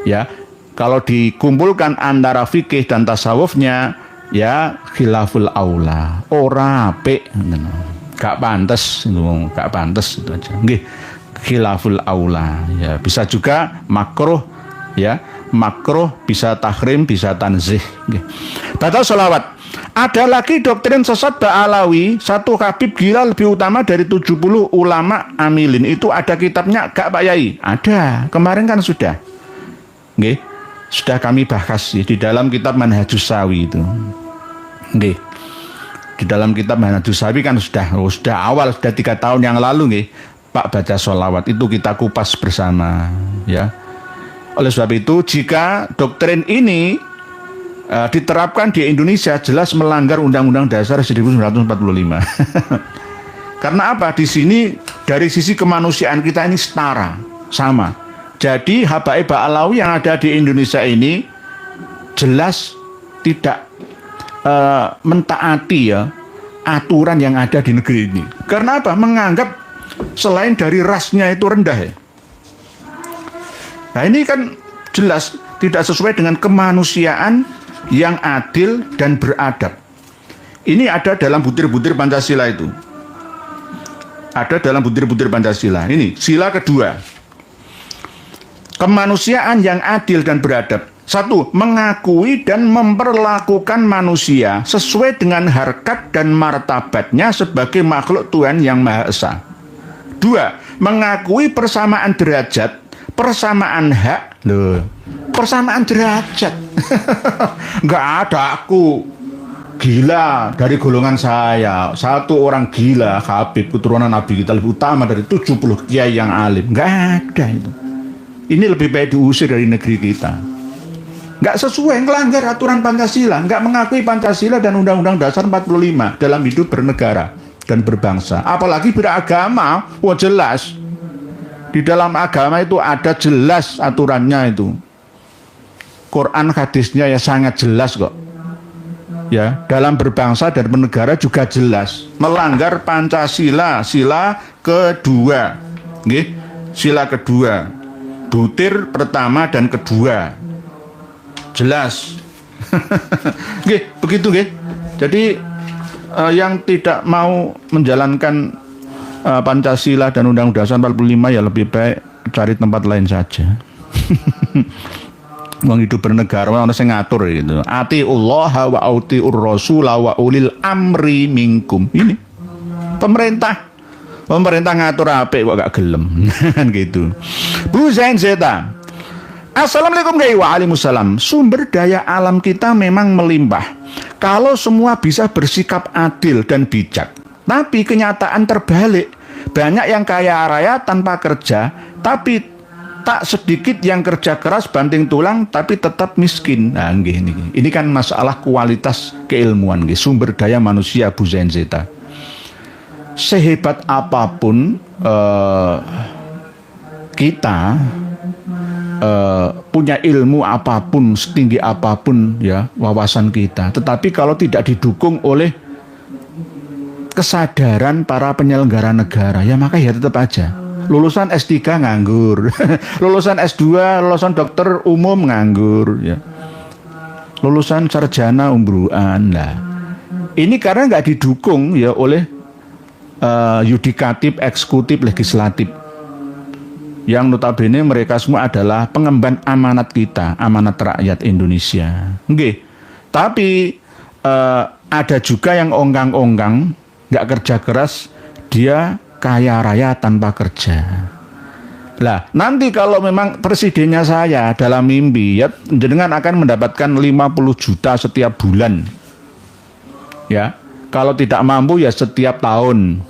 Speaker 1: Ya, kalau dikumpulkan antara fikih dan tasawufnya, ya khilaful aula, ora apik, gak pantes, gak pantes itu aja. Nggih, khilaful aula. Ya, bisa juga makruh, ya. Makruh, bisa tahrim, bisa tanzih. Batal sholawat. Ada lagi doktrin sesat Ba'alawi, satu Habib gila lebih utama dari 70 ulama amilin. Itu ada kitabnya gak Pak Yai? Ada, kemarin kan sudah. Nggih, sudah kami bahas ya, di dalam kitab Manhajus Sawi itu. Nggih, di dalam kitab Manhajus Sawi kan sudah awal, sudah 3 tahun yang lalu nggih, Pak baca sholawat itu kita kupas bersama ya. Oleh sebab itu, jika doktrin ini diterapkan di Indonesia, jelas melanggar Undang-Undang Dasar 1945. Karena apa? Di sini dari sisi kemanusiaan kita ini setara, sama. Jadi habaib Ba'alawi yang ada di Indonesia ini jelas tidak mentaati ya aturan yang ada di negeri ini. Karena apa? Menganggap selain dari rasnya itu rendah ya. Nah ini kan jelas tidak sesuai dengan kemanusiaan yang adil dan beradab. Ini ada dalam butir-butir Pancasila itu. Ada dalam butir-butir Pancasila. Ini sila kedua. Kemanusiaan yang adil dan beradab. 1. Mengakui dan memperlakukan manusia sesuai dengan harkat dan martabatnya sebagai makhluk Tuhan yang Maha Esa. 2. Mengakui persamaan derajat, persamaan hak, loh, persamaan derajat. Nggak ada aku gila dari golongan saya, satu orang gila Habib keturunan Nabi kita lebih utama dari 70 kiai yang alim. Nggak ada itu. Ini lebih baik diusir dari negeri kita. Nggak sesuai, melanggar aturan Pancasila, nggak mengakui Pancasila dan Undang-Undang Dasar 45 dalam hidup bernegara dan berbangsa. Apalagi beragama, wah jelas. Di dalam agama itu ada jelas aturannya itu. Quran hadisnya ya sangat jelas kok. Ya, dalam berbangsa dan bernegara juga jelas. Melanggar Pancasila, sila kedua. Nggih, sila kedua. Butir pertama dan kedua. Jelas. Nggih, begitu nggih. Jadi yang tidak mau menjalankan Pancasila dan Undang-Undang Dasar 45 ya lebih baik cari tempat lain saja. Wong hidup bernegara ana sing ngatur gitu. Atiullah wa autiur rasul wa ulil amri minkum. Ini pemerintah ngatur apik kok gak gelem. Kan gitu. Bu Zain Zeta. Assalamualaikum waalaikumsalam. Sumber daya alam kita memang melimpah. Kalau semua bisa bersikap adil dan bijak. Tapi kenyataan terbalik, banyak yang kaya raya tanpa kerja, tapi tak sedikit yang kerja keras banting tulang, tapi tetap miskin. Nah, ini kan masalah kualitas keilmuan, sumber daya manusia, Bu Zain Zeta. Sehebat apapun kita punya ilmu apapun, setinggi apapun ya wawasan kita, tetapi kalau tidak didukung oleh kesadaran para penyelenggara negara, ya maka ya tetap aja lulusan S3 nganggur, lulusan S2, lulusan dokter umum nganggur, ya lulusan sarjana umbruan lah. Ini karena nggak didukung ya oleh yudikatif, eksekutif, legislatif, yang notabene mereka semua adalah pengemban amanat kita, amanat rakyat Indonesia. Nggih. Tapi ada juga yang ongkang-ongkang nggak kerja keras, dia kaya raya tanpa kerja. Lah, nanti kalau memang presidennya saya dalam mimpi, ya jenengan akan mendapatkan 50 juta setiap bulan. Ya, kalau tidak mampu ya setiap tahun.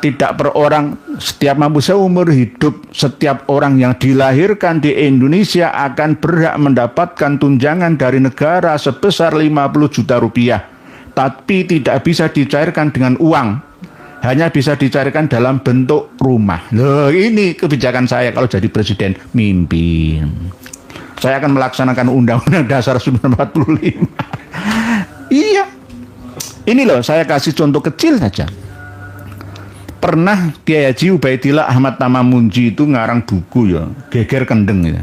Speaker 1: Tidak per orang, setiap mampu seumur hidup, setiap orang yang dilahirkan di Indonesia akan berhak mendapatkan tunjangan dari negara sebesar 50 juta rupiah. Tapi tidak bisa dicairkan dengan uang, hanya bisa dicairkan dalam bentuk rumah. Loh, ini kebijakan saya kalau jadi presiden, mimpi. Saya akan melaksanakan Undang-Undang Dasar 1945. Iya. Ini loh, saya kasih contoh kecil saja. Pernah Kiai Haji Ubaidillah Ahmad Tamamunji itu ngarang buku ya, Geger Kendeng ya.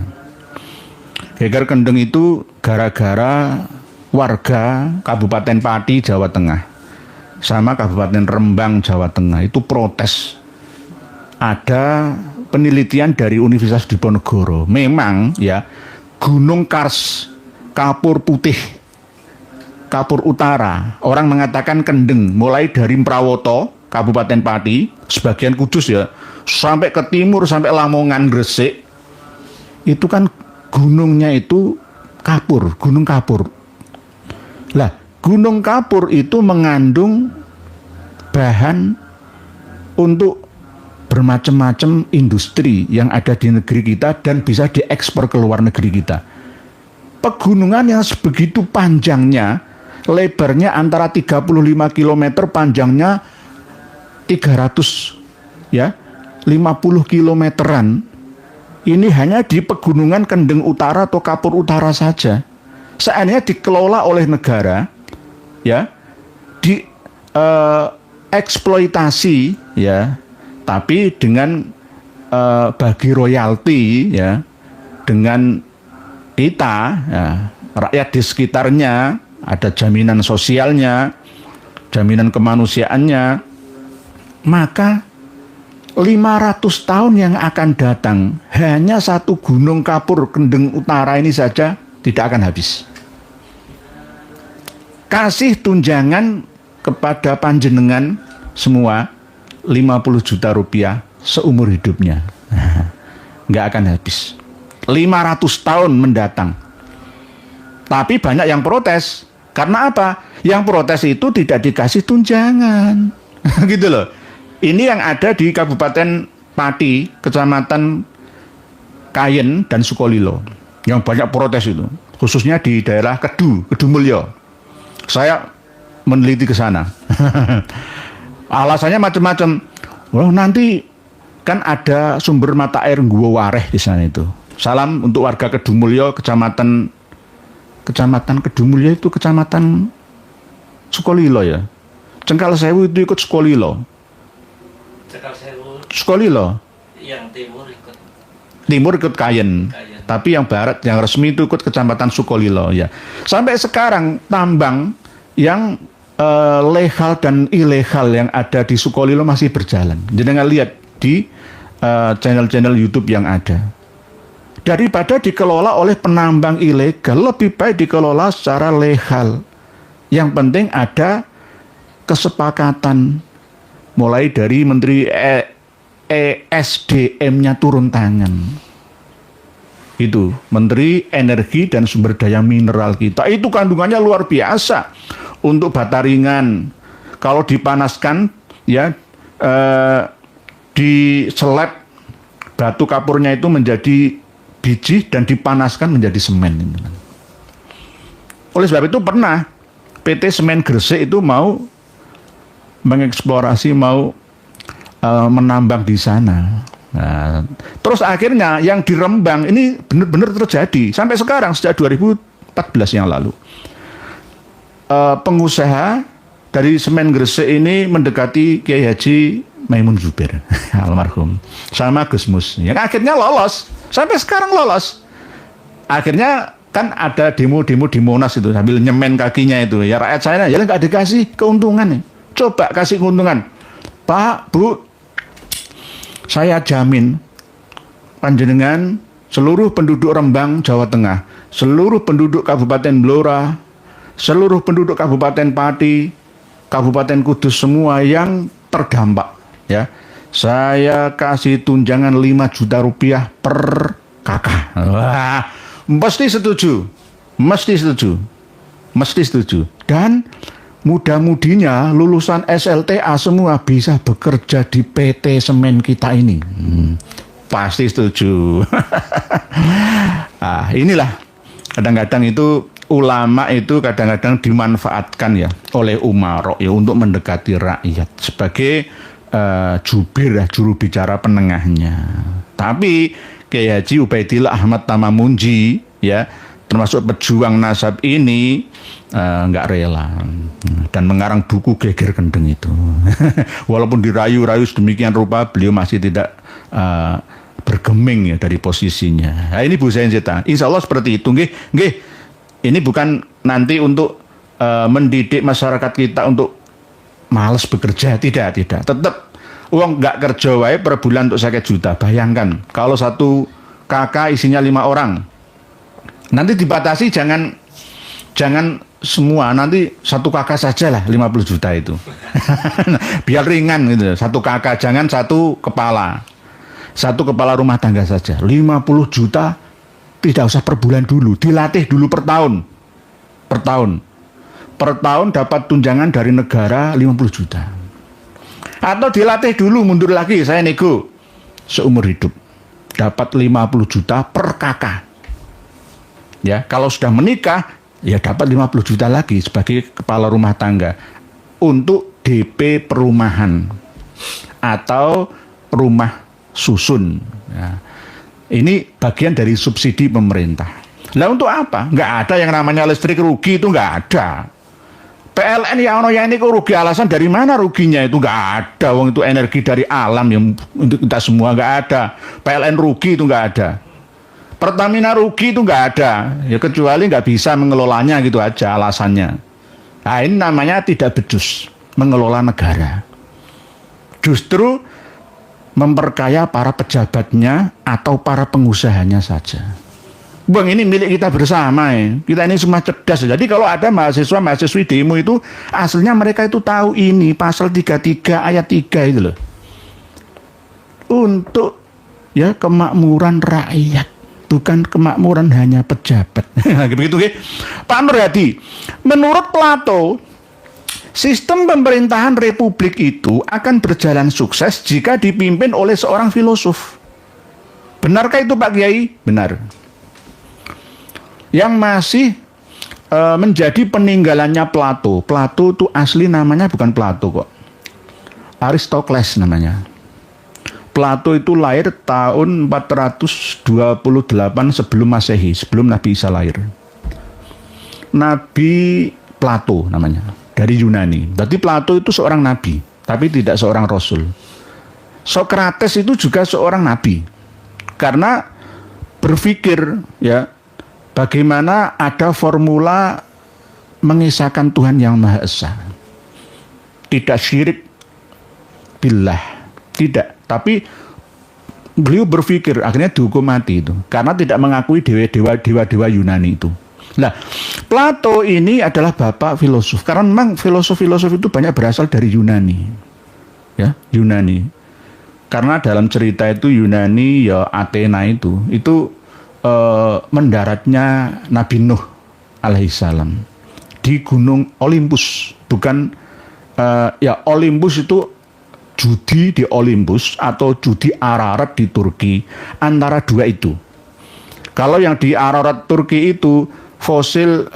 Speaker 1: Geger Kendeng itu gara-gara warga Kabupaten Pati Jawa Tengah sama Kabupaten Rembang Jawa Tengah itu protes. Ada penelitian dari Universitas Diponegoro. Memang ya Gunung Kars, Kapur Putih, Kapur Utara, orang mengatakan Kendeng, mulai dari Prawoto Kabupaten Pati, sebagian Kudus ya, sampai ke timur, sampai Lamongan, Gresik, itu kan gunungnya itu kapur, Gunung Kapur. Lah, Gunung Kapur itu mengandung bahan untuk bermacam-macam industri yang ada di negeri kita dan bisa diekspor ke luar negeri kita. Pegunungan yang sebegitu panjangnya, lebarnya antara 35 km, panjangnya 300 ya 50 kilometeran, ini hanya di pegunungan Kendeng Utara atau Kapur Utara saja. Seandainya dikelola oleh negara ya, di eksploitasi ya, tapi dengan bagi royalti ya, dengan kita ya, rakyat di sekitarnya, ada jaminan sosialnya, jaminan kemanusiaannya, maka 500 tahun yang akan datang hanya satu Gunung Kapur Kendeng Utara ini saja tidak akan habis. Kasih tunjangan kepada panjenengan semua 50 juta rupiah seumur hidupnya. Nggak akan habis. 500 tahun mendatang. Tapi banyak yang protes. Karena apa? Yang protes itu tidak dikasih tunjangan. Gitu loh. Ini yang ada di Kabupaten Pati, Kecamatan Kayen dan Sukolilo, yang banyak protes itu, khususnya di daerah Kedumulyo. Saya meneliti ke sana. Alasannya macam-macam. Wah, nanti kan ada sumber mata air Guwa Wareh di sana itu. Salam untuk warga Kedumulyo, Kecamatan Kedumulyo itu Kecamatan Sukolilo ya. Cengkal Sewu itu ikut Sukolilo. Sukolilo.
Speaker 3: Yang
Speaker 1: Timur ikut Kayen. Tapi yang barat, yang resmi itu ikut Kecamatan Sukolilo ya. Sampai sekarang tambang yang legal dan ilegal yang ada di Sukolilo masih berjalan. Jangan lihat di channel-channel YouTube yang ada. Daripada dikelola oleh penambang ilegal, lebih baik dikelola secara legal. Yang penting ada kesepakatan mulai dari Menteri ESDM-nya turun tangan. Itu Menteri Energi dan Sumber Daya Mineral kita. Itu kandungannya luar biasa untuk bata ringan. Kalau dipanaskan ya diseleb batu kapurnya itu menjadi biji dan dipanaskan menjadi semen. Oleh sebab itu pernah PT Semen Gresik itu mau mengeksplorasi, mau menambang di sana. Nah, terus akhirnya yang di Rembang ini benar-benar terjadi sampai sekarang sejak 2014 yang lalu. Pengusaha dari Semen Gresik ini mendekati Kiai Haji Maimun Zubair almarhum sama Gus Mus. Ya, akhirnya lolos. Sampai sekarang lolos. Akhirnya kan ada demo-demo di Monas itu sambil nyemen kakinya itu. Ya rakyat saya ya nggak dikasih keuntungan. Coba kasih keuntungan. Pak, Bu, saya jamin panjenengan seluruh penduduk Rembang, Jawa Tengah, seluruh penduduk Kabupaten Blora, seluruh penduduk Kabupaten Pati, Kabupaten Kudus semua yang terdampak, ya. Saya kasih tunjangan 5 juta rupiah per kakak. Wah, mesti setuju. Mesti setuju. Mesti setuju. Dan mudah-mudinya lulusan SLTA semua bisa bekerja di PT Semen kita ini. Pasti setuju. Nah, inilah kadang-kadang itu ulama itu kadang-kadang dimanfaatkan ya oleh umarok ya untuk mendekati rakyat sebagai jubir ya, juru bicara penengahnya. Tapi Kiai Haji Ubaidillah Ahmad Tamamunji ya termasuk pejuang nasab ini nggak rela dan mengarang buku Geger Kendeng itu. Walaupun dirayu-rayu sedemikian rupa, beliau masih tidak bergeming ya dari posisinya. Nah, ini Bu Zain Zeta. Insya Allah seperti itu. Nggih. Ini bukan nanti untuk mendidik masyarakat kita untuk malas bekerja, tidak. Tetap uang nggak kerja wae per bulan untuk 1 juta. Bayangkan kalau satu kakak isinya 5 orang. Nanti dibatasi jangan semua, nanti satu kakak saja lah 50 juta itu. Biar ringan gitu. Satu kakak, jangan satu kepala. Satu kepala rumah tangga saja. 50 juta tidak usah per bulan dulu, dilatih dulu per tahun. Per tahun dapat tunjangan dari negara 50 juta. Atau dilatih dulu, mundur lagi, saya nego seumur hidup. Dapat 50 juta per kakak. Ya, kalau sudah menikah, ya dapat 50 juta lagi sebagai kepala rumah tangga untuk DP perumahan atau rumah susun. Ya. Ini bagian dari subsidi pemerintah. Nah untuk apa? Nggak ada yang namanya listrik rugi, itu nggak ada. PLN yang ini kok rugi, alasan dari mana ruginya itu nggak ada. Wong itu energi dari alam yang untuk kita semua, nggak ada. PLN rugi itu nggak ada. Pertamina rugi itu nggak ada. Ya kecuali nggak bisa mengelolanya gitu aja alasannya. Nah ini namanya tidak becus mengelola negara. Justru memperkaya para pejabatnya atau para pengusahanya saja. Bang, ini milik kita bersama ya. Kita ini semua cerdas. Jadi kalau ada mahasiswa-mahasiswi demo itu aslinya mereka itu tahu ini pasal 33 ayat 3 itu loh. Untuk ya kemakmuran rakyat, bukan kemakmuran hanya pejabat. Begitu ya. Pak Nurhadi, menurut Plato, sistem pemerintahan republik itu akan berjalan sukses jika dipimpin oleh seorang filosof. Benarkah itu Pak Kiai? Benar. Yang masih menjadi peninggalannya Plato. Plato itu asli namanya bukan Plato kok. Aristokles namanya. Plato itu lahir tahun 428 sebelum Masehi, sebelum Nabi Isa lahir. Nabi Plato namanya, dari Yunani. Berarti Plato itu seorang nabi, tapi tidak seorang rasul. Sokrates itu juga seorang nabi. Karena berpikir ya bagaimana ada formula mengisahkan Tuhan yang Maha Esa. Tidak syirik billah, tidak. Tapi beliau berpikir akhirnya dihukum mati itu karena tidak mengakui dewa-dewa Yunani itu. Nah, Plato ini adalah bapak filosof karena memang filosof-filosof itu banyak berasal dari Yunani. Ya, Yunani. Karena dalam cerita itu Yunani ya Athena itu mendaratnya Nabi Nuh alaihissalam di Gunung Olympus, bukan ya Olympus itu judi di Olympus atau judi Ararat di Turki, antara dua itu. Kalau yang di Ararat Turki itu fosil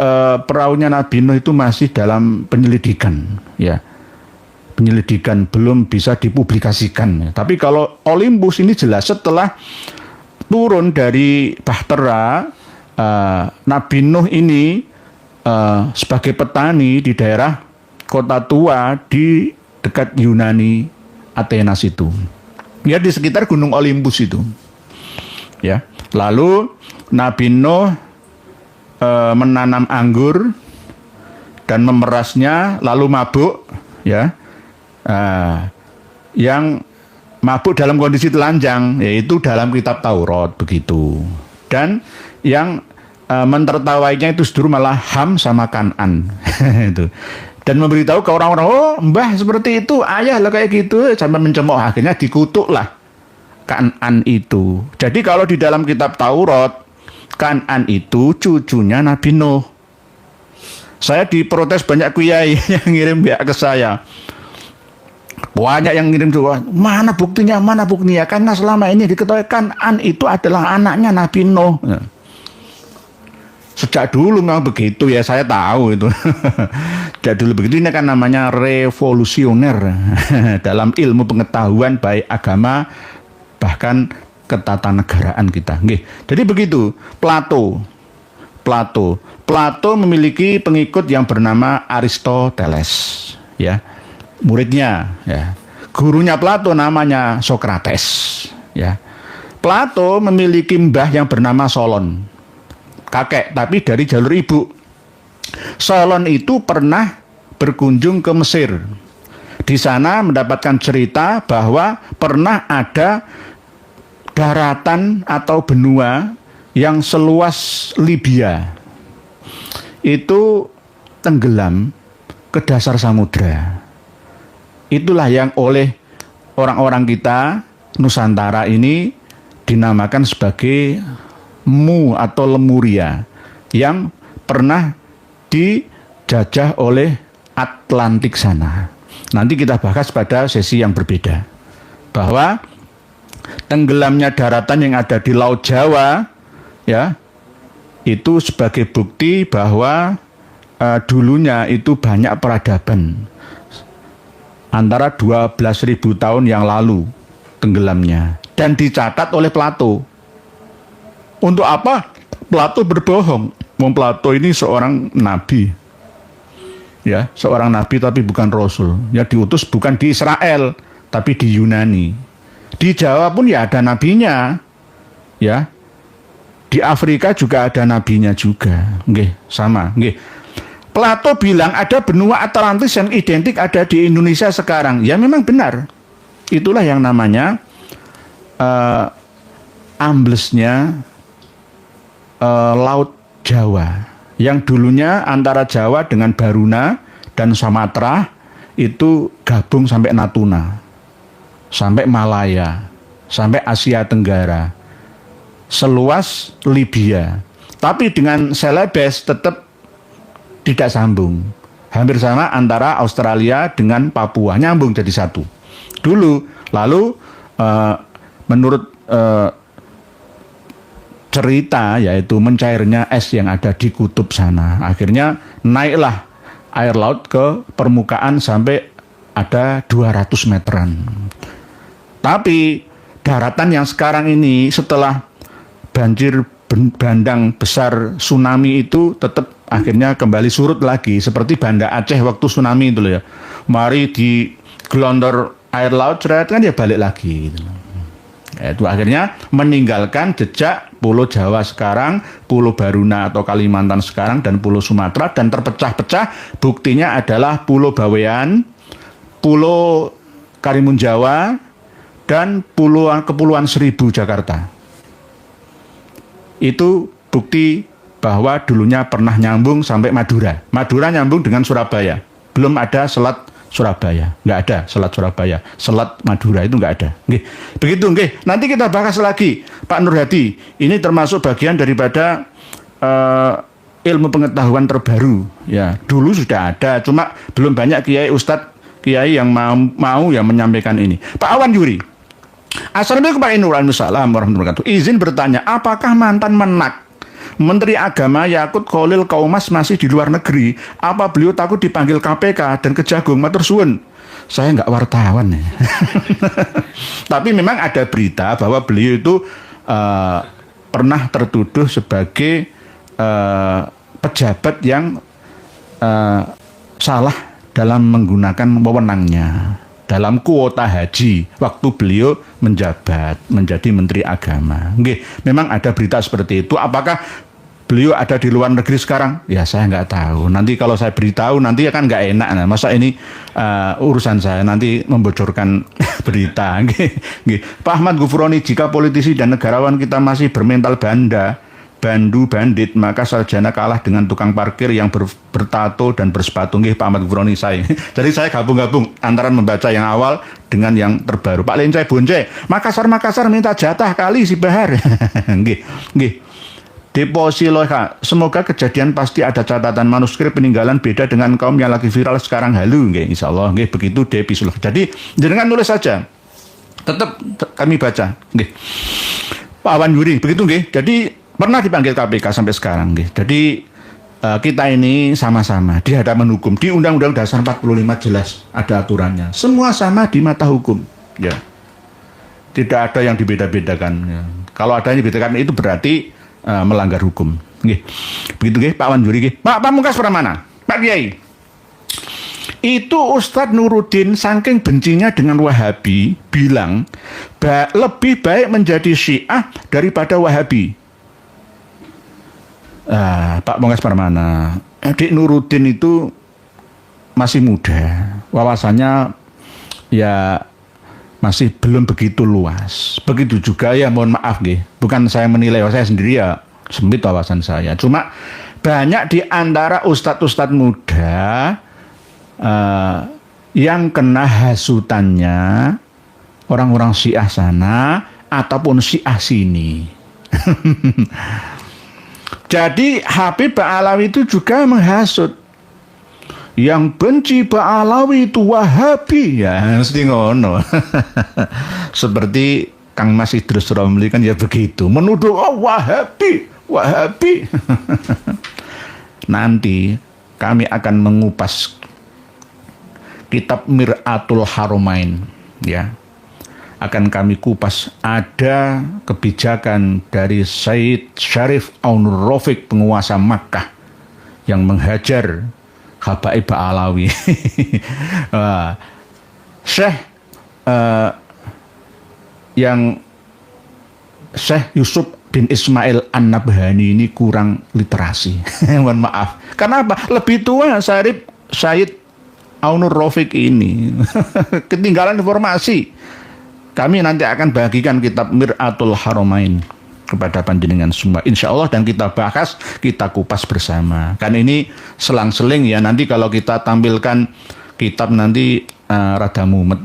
Speaker 1: perahunya Nabi Nuh itu masih dalam penyelidikan, ya. Penyelidikan belum bisa dipublikasikan. Tapi kalau Olympus ini jelas setelah turun dari Bahtera, Nabi Nuh ini sebagai petani di daerah kota tua di dekat Yunani, Athena itu. Ya di sekitar Gunung Olympus itu. Ya. Lalu Nabi Nuh menanam anggur dan memerasnya lalu mabuk, ya. Yang mabuk dalam kondisi telanjang, yaitu dalam kitab Taurat begitu. Dan yang mentertawainya itu justru malah Ham sama Kan'an itu. dan memberitahu ke orang-orang, oh mbah seperti itu, ayah lah kayak gitu, sampai mencemooh, akhirnya dikutuk lah Kan'an itu. Jadi kalau di dalam kitab Taurat, Kan'an itu cucunya Nabi Nuh. Saya diprotes banyak kiai yang ngirim WA ke saya. Banyak yang ngirim juga, mana buktinya, karena selama ini diketahui Kan'an itu adalah anaknya Nabi Nuh. Sejak dulu memang begitu ya, saya tahu itu. Sejak dulu begitu, ini kan namanya revolusioner dalam ilmu pengetahuan baik agama bahkan ketatanegaraan kita. Jadi begitu, Plato memiliki pengikut yang bernama Aristoteles, ya. Muridnya, ya. Gurunya Plato namanya Sokrates, ya. Plato memiliki mbah yang bernama Solon, kakek tapi dari jalur ibu. Solon itu pernah berkunjung ke Mesir. Di sana mendapatkan cerita bahwa pernah ada daratan atau benua yang seluas Libya itu tenggelam ke dasar samudra. Itulah yang oleh orang-orang kita Nusantara ini dinamakan sebagai Mu atau Lemuria, yang pernah dijajah oleh Atlantik sana. Nanti kita bahas pada sesi yang berbeda, bahwa tenggelamnya daratan yang ada di Laut Jawa, ya, itu sebagai bukti bahwa dulunya itu banyak peradaban. Antara 12.000 tahun yang lalu tenggelamnya, dan dicatat oleh Plato. Untuk apa Plato berbohong? Plato ini seorang nabi, ya, seorang nabi tapi bukan rasul. Ya, diutus bukan di Israel tapi di Yunani. Di Jawa pun ya ada nabinya, ya. Di Afrika juga ada nabinya juga. Sama. Plato bilang ada benua Atlantis yang identik ada di Indonesia sekarang. Ya memang benar. Itulah yang namanya amblesnya Laut Jawa, yang dulunya antara Jawa dengan Baruna dan Sumatera itu gabung sampai Natuna, sampai Malaya, sampai Asia Tenggara, seluas Libya. Tapi dengan Celebes tetap tidak sambung. Hampir sama antara Australia dengan Papua, nyambung jadi satu. Dulu, lalu menurut cerita, yaitu mencairnya es yang ada di kutub sana, akhirnya naiklah air laut ke permukaan sampai ada 200 meteran. Tapi daratan yang sekarang ini setelah banjir bandang besar tsunami itu tetap akhirnya kembali surut lagi, seperti Banda Aceh waktu tsunami itu loh ya. Mari di gelondor air laut ceret kan ya balik lagi gitu. Itu akhirnya meninggalkan jejak Pulau Jawa sekarang, Pulau Baruna atau Kalimantan sekarang, dan Pulau Sumatera, dan terpecah-pecah. Buktinya adalah Pulau Bawean, Pulau Karimun Jawa, dan Kepulauan Seribu Jakarta. Itu bukti bahwa dulunya pernah nyambung sampai Madura. Madura nyambung dengan Surabaya. Belum ada Selat Surabaya, nggak ada Selat Surabaya, Selat Madura itu nggak ada. Begitu, nanti kita bahas lagi, Pak Nur Hadi. Ini termasuk bagian daripada ilmu pengetahuan terbaru. Ya, dulu sudah ada, cuma belum banyak kiai ustadz, kiai yang mau yang menyampaikan ini. Pak Awan Yuri. Assalamualaikum warahmatullahi wabarakatuh. Izin bertanya, apakah mantan Menak Menteri Agama Yakut Khalil Kaumas masih di luar negeri? Apa beliau takut dipanggil KPK dan Kejagung? Matur suwun. Saya nggak wartawan ya. Tapi memang ada berita bahwa beliau itu pernah tertuduh sebagai pejabat yang salah dalam menggunakan wewenangnya dalam kuota haji waktu beliau menjabat menjadi Menteri Agama. Memang ada berita seperti itu. Apakah beliau ada di luar negeri sekarang? Ya saya nggak tahu. Nanti kalau saya beritahu nanti akan nggak enak. Nah, masa ini urusan saya nanti membocorkan berita. Pak Ahmad Gufroni, jika politisi dan negarawan kita masih bermental banda bandu bandit, maka sarjana kalah dengan tukang parkir yang bertato dan bersepatu. Nggih, Pak Ahmad Gufroni saya. Jadi saya gabung-gabung antara membaca yang awal dengan yang terbaru. Pak Lencai Bonce, Makassar minta jatah kali si Bahar. Nggih, nggih. Deposi loka, semoga kejadian pasti ada catatan manuskrip peninggalan beda dengan kaum yang lagi viral sekarang. Halu, nggih, insyaallah, nggih, begitu Deposi. Jadi jenengan nulis saja, tetap kami baca, nggih. Pak Wan Yuri, begitu nggih. Jadi pernah dipanggil KPK sampai sekarang, nggih. Jadi kita ini sama-sama di hadapan hukum. Di Undang-Undang Dasar 45 jelas ada aturannya. Semua sama di mata hukum, ya. Tidak ada yang dibeda-bedakan. Ya. Kalau ada yang dibedakan itu berarti melanggar hukum. Nggih. Begitu nggih, Pak Wan Yuri nggih. Pak Pamungkas Pramana, Pak Kiai. Itu Ustadz Nuruddin saking bencinya dengan Wahabi bilang lebih baik menjadi Syiah daripada Wahabi. Pak Pamungkas Pramana, Adik Nuruddin itu masih muda, wawasannya ya masih belum begitu luas. Begitu juga ya, mohon maaf nggih, bukan saya menilai, saya sendiri ya sempit wawasan saya. Cuma banyak di antara ustadz-ustadz muda yang kena hasutannya orang-orang Syiah sana ataupun Syiah sini. Jadi Habib Ba'alawi itu juga menghasut. Yang benci Ba'alawi itu Wahabi, ya mesti ngono. Seperti Kang Mas Idrus Romli kan ya begitu, menuduh Wahabi. Nanti kami akan mengupas kitab Mir'atul Haromain, ya. Akan kami kupas, ada kebijakan dari Said Syarif Aunur Rafiq, penguasa Makkah, yang menghajar Habaib Ba'alawi. Syekh yang Syekh Yusuf bin Ismail An-Nabhani ini kurang literasi. Mohon maaf. Kenapa? Lebih tua Said Aunur Rafiq ini. Ketinggalan informasi. Kami nanti akan bagikan kitab Mir'atul Haromain kepada panjenengan semua, insya Allah, dan kita bahas, kita kupas bersama. Kan ini selang-seling ya, nanti kalau kita tampilkan kitab nanti rada mumet.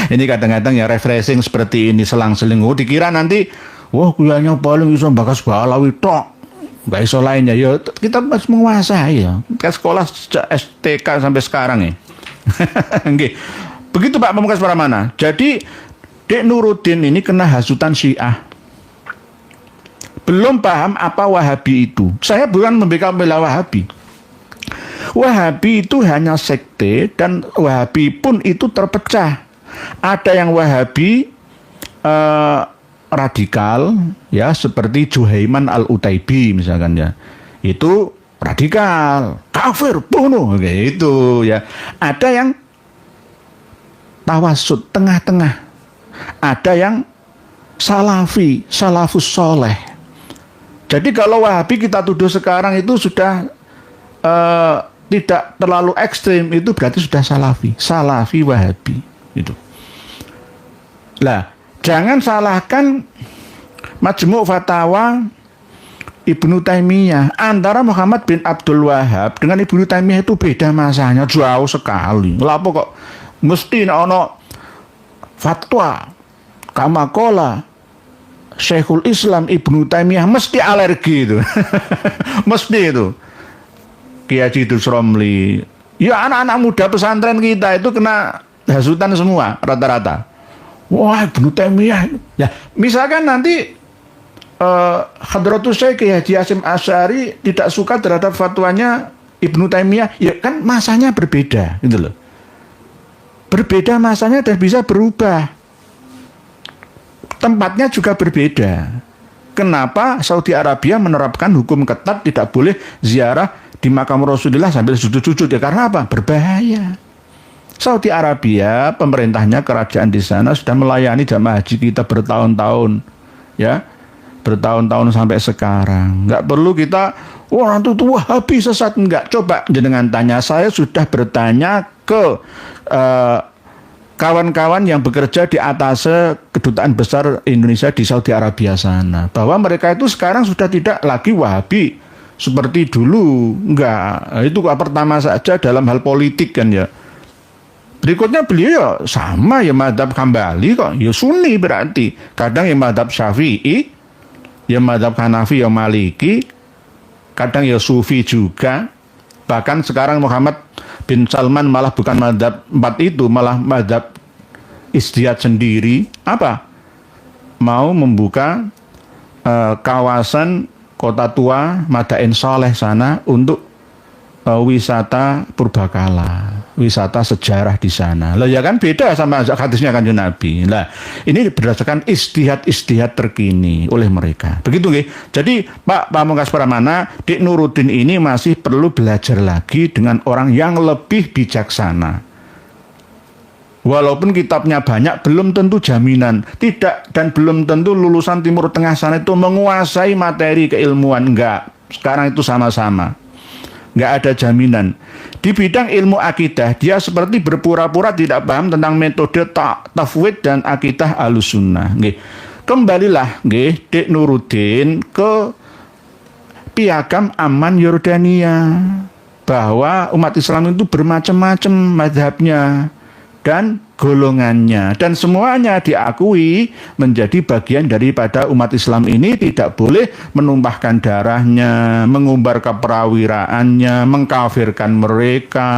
Speaker 1: Ini kadang-kadang ya refreshing seperti ini, selang-seling. Oh, dikira nanti, wah kuyanya paling bisa bahas Ba'alawi tok, nggak iso lainnya. Ya kita harus menguasai ya. Ke sekolah sejak STK sampai sekarang ya. Begitu Pak Pamungkas Pramana. Jadi Dek Nuruddin ini kena hasutan Syiah. Belum paham apa Wahabi itu. Saya bukan membela Wahabi. Wahabi itu hanya sekte, dan Wahabi pun itu terpecah. Ada yang Wahabi radikal, ya, seperti Juhaiman Al-Utaibi misalkan ya. Itu radikal, kafir, bunuh, gitu ya. Ada yang tawasud, tengah-tengah. Ada yang salafi, salafus soleh. Jadi kalau Wahabi kita tuduh sekarang itu sudah tidak terlalu ekstrim, itu berarti sudah salafi Wahabi itu. Lah, jangan salahkan Majmu' Fatawa Ibnu Taimiyah. Antara Muhammad bin Abdul Wahab dengan Ibnu Taimiyah itu beda masanya, jauh sekali. Lapo kok mesti ono fatwa kamakola Syekhul Islam Ibnu Taimiyah mesti alergi itu. Mesti itu. Kiai Idrus Romli. Ya anak-anak muda pesantren kita itu kena hasutan semua rata-rata. Wah, Ibnu Taimiyah. Ya, misalkan nanti Hadratus Syekh Kiai Haji Hasyim Asy'ari tidak suka terhadap fatwanya Ibnu Taimiyah, ya kan masanya berbeda gitu loh. Berbeda masanya dan bisa berubah. Tempatnya juga berbeda. Kenapa Saudi Arabia menerapkan hukum ketat tidak boleh ziarah di makam Rasulullah sambil sujud-sujud? Ya karena apa? Berbahaya. Saudi Arabia, pemerintahnya, kerajaan di sana sudah melayani jamaah haji kita bertahun-tahun, ya, bertahun-tahun sampai sekarang. Nggak perlu kita, wah nanti tuh Wahabi sesat, enggak. Coba jenengan tanya, saya sudah bertanya ke kawan-kawan yang bekerja di atas kedutaan besar Indonesia di Saudi Arabia sana, bahwa mereka itu sekarang sudah tidak lagi Wahabi seperti dulu. Enggak, itu pertama saja dalam hal politik kan ya. Berikutnya beliau ya sama ya madhab Hambali kok, ya Sunni berarti. Kadang ya madhab Syafi'i, ya madhab Hanafi, ya Maliki, kadang ya Sufi juga. Bahkan sekarang Muhammad bin Salman malah bukan madhab 4 itu, malah madhab Ijtihad sendiri. Apa? Mau membuka kawasan Kota Tua Madain Saleh sana untuk wisata purbakala, wisata sejarah di sana. Lah ya kan beda sama hadisnya Kanjeng Nabi. Lah ini berdasarkan ijtihad terkini oleh mereka. Begitu nggih. Jadi Pak Pamungkas Pramana, Dik Nuruddin ini masih perlu belajar lagi dengan orang yang lebih bijaksana. Walaupun kitabnya banyak, belum tentu jaminan. Tidak, dan belum tentu lulusan Timur Tengah sana itu menguasai materi keilmuan. Enggak, sekarang itu sama-sama. Enggak ada jaminan. Di bidang ilmu akidah, dia seperti berpura-pura tidak paham tentang metode tafwid dan akidah Ahlussunnah. Kembalilah Dik Nuruddin ke Piagam Amman Yordania, bahwa umat Islam itu bermacam-macam mazhabnya dan golongannya, dan semuanya diakui menjadi bagian daripada umat Islam ini. Tidak boleh menumpahkan darahnya, mengumbar keperawiraannya, mengkafirkan mereka,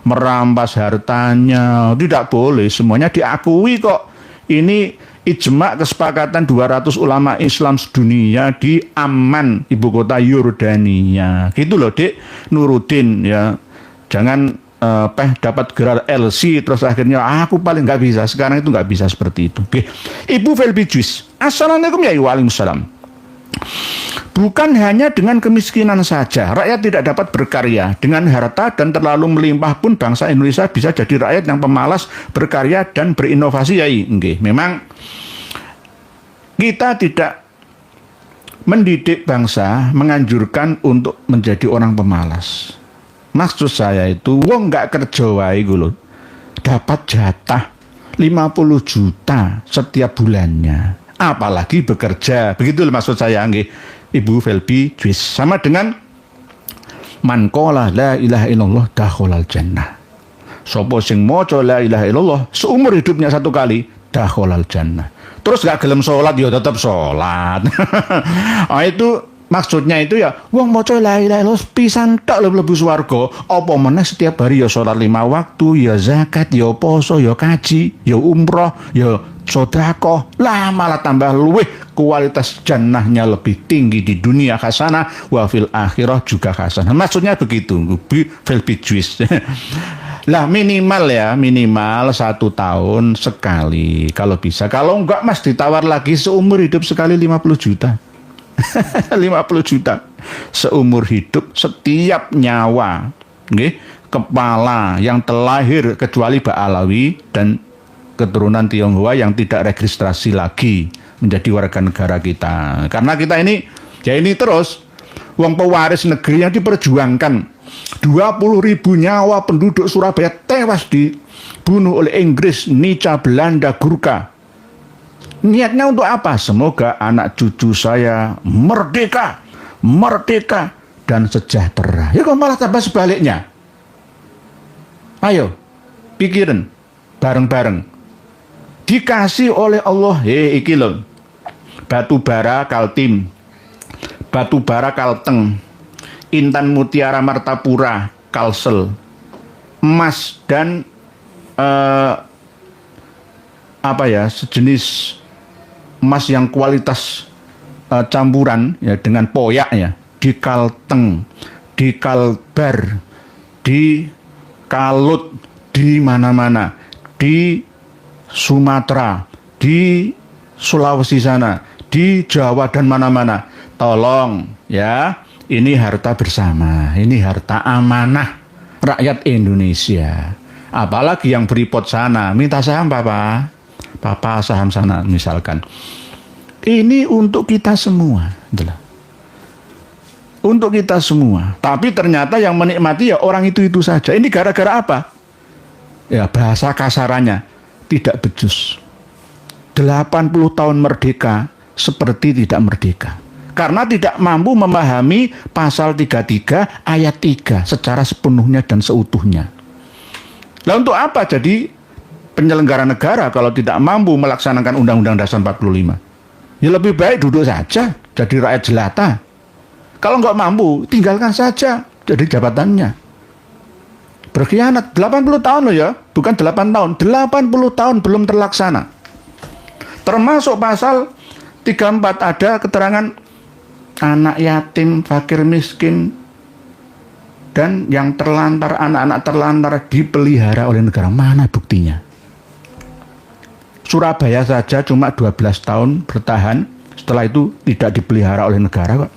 Speaker 1: merampas hartanya. Tidak boleh, semuanya diakui kok. Ini ijma kesepakatan 200 ulama Islam sedunia di Amman, ibu kota Yordania. Gitu loh Dik Nuruddin ya. Jangan dapat gelar LC terus akhirnya aku paling nggak bisa. Sekarang itu nggak bisa seperti itu. Oke. Ibu Felbijus, assalamualaikum ya. Waalaikumsalam. Bukan hanya dengan kemiskinan saja rakyat tidak dapat berkarya. Dengan harta dan terlalu melimpah pun bangsa Indonesia bisa jadi rakyat yang pemalas berkarya dan berinovasi ya. Nggih, memang kita tidak mendidik bangsa, menganjurkan untuk menjadi orang pemalas. Maksud saya itu wong nggak kerja wae lho, dapat jatah 50 juta setiap bulannya, apalagi bekerja. Begitu maksud saya nggih Ibu Felbi Juis. Sama dengan man qala la ilaha illallah dakhalal jannah. Sopo sing maca la ilaha illallah seumur hidupnya satu kali dakhalal jannah. Terus gak gelem sholat ya tetap sholat. Itu maksudnya itu ya, wong maca la ilaha illallah pisan tok mlebu swarga. Apa meneh setiap hari ya salat 5 waktu, ya zakat, ya poso, ya kaji, ya umroh, ya sedekah. Lah malah tambah luwih kualitas jannahnya lebih tinggi di dunia hasanah wa fil akhirah juga hasanah. Maksudnya begitu, Felbi Juis. Lah minimal 1 tahun sekali kalau bisa. Kalau enggak Mas ditawar lagi seumur hidup sekali 50 juta. 50 juta seumur hidup setiap nyawa, kepala yang terlahir kecuali Mbak Alawi dan keturunan Tionghoa yang tidak registrasi lagi menjadi warga negara kita. Karena kita ini ya ini terus uang pewaris negeri yang diperjuangkan. 20.000 nyawa penduduk Surabaya tewas dibunuh oleh Inggris, Nica, Belanda, Gurkha. Niatnya untuk apa? Semoga anak cucu saya merdeka, merdeka dan sejahtera. Ya kok malah tambah sebaliknya. Ayo, pikirin bareng-bareng. Dikasih oleh Allah, iki loh, batu bara Kaltim, batu bara Kalteng, intan mutiara Martapura, Kalsel, emas dan sejenis emas yang kualitas campuran ya dengan poyak ya, di Kalteng, di Kalbar, di Kalut, di mana-mana, di Sumatera, di Sulawesi sana, di Jawa dan mana-mana. Tolong ya, ini harta bersama, ini harta amanah rakyat Indonesia. Apalagi yang Freeport sana, minta saham Papa saham sana misalkan. Ini untuk kita semua, untuk kita semua. Tapi ternyata yang menikmati ya orang itu saja. Ini gara-gara apa? Ya bahasa kasarannya, tidak becus. 80 tahun merdeka seperti tidak merdeka. Karena tidak mampu memahami pasal 33 ayat 3 secara sepenuhnya dan seutuhnya. Lah untuk apa jadi penyelenggara negara kalau tidak mampu melaksanakan Undang-Undang Dasar 45? Ya lebih baik duduk saja jadi rakyat jelata. Kalau nggak mampu, tinggalkan saja jadi jabatannya. Berkhianat 80 tahun loh ya, bukan 8 tahun, 80 tahun belum terlaksana. Termasuk pasal 34 ada keterangan anak yatim, fakir miskin, dan yang terlantar, anak-anak terlantar dipelihara oleh negara. Mana buktinya? Surabaya saja cuma 12 tahun bertahan, setelah itu tidak dipelihara oleh negara kok.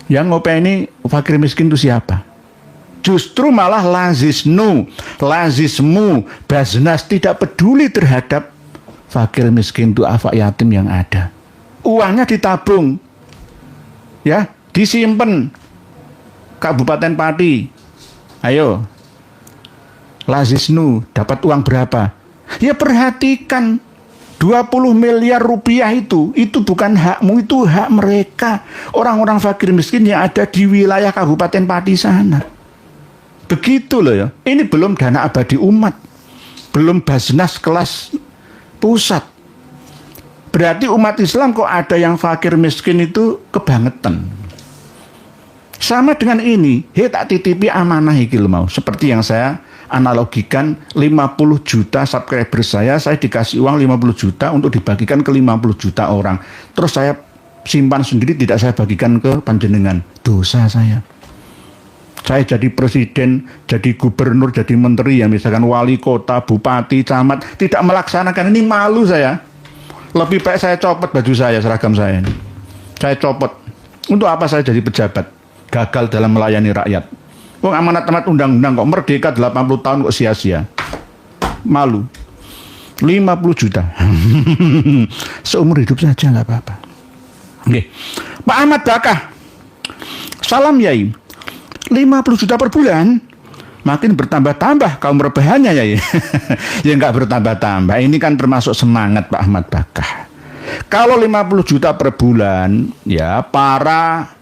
Speaker 1: Yang ngopeni fakir miskin itu siapa? Justru malah lazismu, Basnas tidak peduli terhadap fakir miskin itu afak yatim yang ada. Uangnya ditabung, ya, disimpan. Kabupaten Pati, ayo, Lazisnu dapat uang berapa? Ya perhatikan, 20 miliar rupiah itu bukan hakmu, itu hak mereka. Orang-orang fakir miskin yang ada di wilayah Kabupaten Pati sana. Begitu loh ya. Ini belum dana abadi umat, belum Basnas kelas pusat. Berarti umat Islam kok ada yang fakir miskin itu kebangetan. Sama dengan ini, tak titipi amanah iki lho mau. Seperti yang saya analogikan, 50 juta subscriber saya dikasih uang 50 juta untuk dibagikan ke 50 juta orang. Terus saya simpan sendiri, tidak saya bagikan ke panjenengan. Dosa saya. Saya jadi presiden, jadi gubernur, jadi menteri, ya misalkan wali kota, bupati, camat, tidak melaksanakan, ini malu saya. Lebih baik saya copot baju saya, seragam saya ini. Saya copot. Untuk apa saya jadi pejabat? Gagal dalam melayani rakyat. Wong amanat-amanat undang-undang kok merdeka 80 tahun kok sia-sia. Malu. 50 juta. Seumur hidup saja nggak apa-apa. Oke. Pak Ahmad Bakah. Salam Yai. 50 juta per bulan. Makin bertambah-tambah kaum rebahannya ya. Ya nggak bertambah-tambah. Ini kan termasuk semangat Pak Ahmad Bakah. Kalau 50 juta per bulan, ya para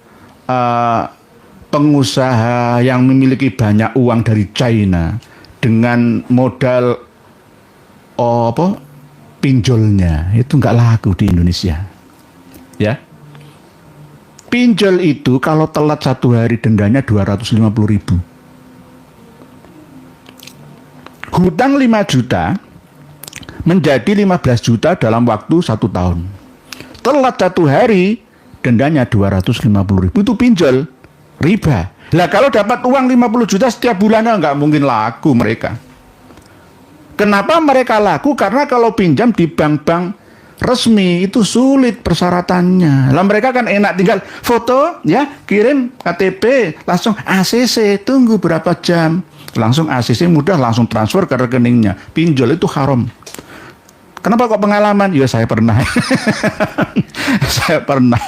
Speaker 1: pengusaha yang memiliki banyak uang dari China dengan modal pinjolnya itu nggak laku di Indonesia. Ya. Pinjol itu kalau telat 1 hari dendanya 250.000. Hutang 5 juta menjadi 15 juta dalam waktu 1 tahun. Telat 1 hari dendanya 250.000. Itu pinjol, riba. Lah kalau dapat uang 50 juta setiap bulannya nggak mungkin laku mereka. Kenapa mereka laku? Karena kalau pinjam di bank-bank resmi itu sulit persyaratannya. Lah mereka kan enak tinggal foto, ya, kirim KTP, langsung ACC, tunggu berapa jam. Langsung ACC mudah, langsung transfer ke rekeningnya. Pinjol itu haram. Kenapa kok pengalaman? Ya saya pernah. Saya pernah.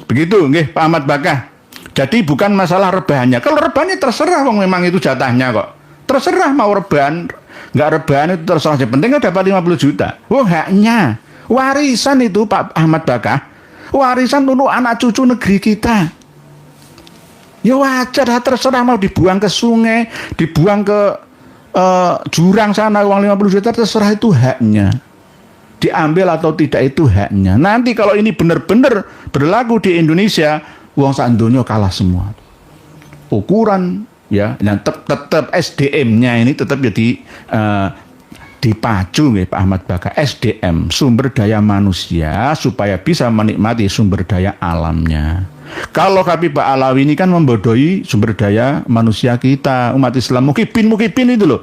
Speaker 1: Begitu nggih Pak Ahmad Bakah. Jadi bukan masalah rebahannya. Kalau rebahannya terserah, wong memang itu jatahnya kok. Terserah mau rebahan, nggak rebahan itu terserah. Yang penting dapat 50 juta. Haknya. Warisan itu Pak Ahmad Bakah. Warisan untuk anak cucu negeri kita. Ya wajar, terserah mau dibuang ke sungai, dibuang ke jurang sana, uang 50 juta terserah, itu haknya. Diambil atau tidak itu haknya. Nanti kalau ini benar-benar berlaku di Indonesia, uang sak donya kalah semua. Ukuran ya, dan tetap SDM-nya ini tetap jadi dipacu Pak Ahmad Bakah, SDM, sumber daya manusia, supaya bisa menikmati sumber daya alamnya. Kalau Habib Alawi ini kan membodohi sumber daya manusia kita, umat Islam, mukibin itu loh,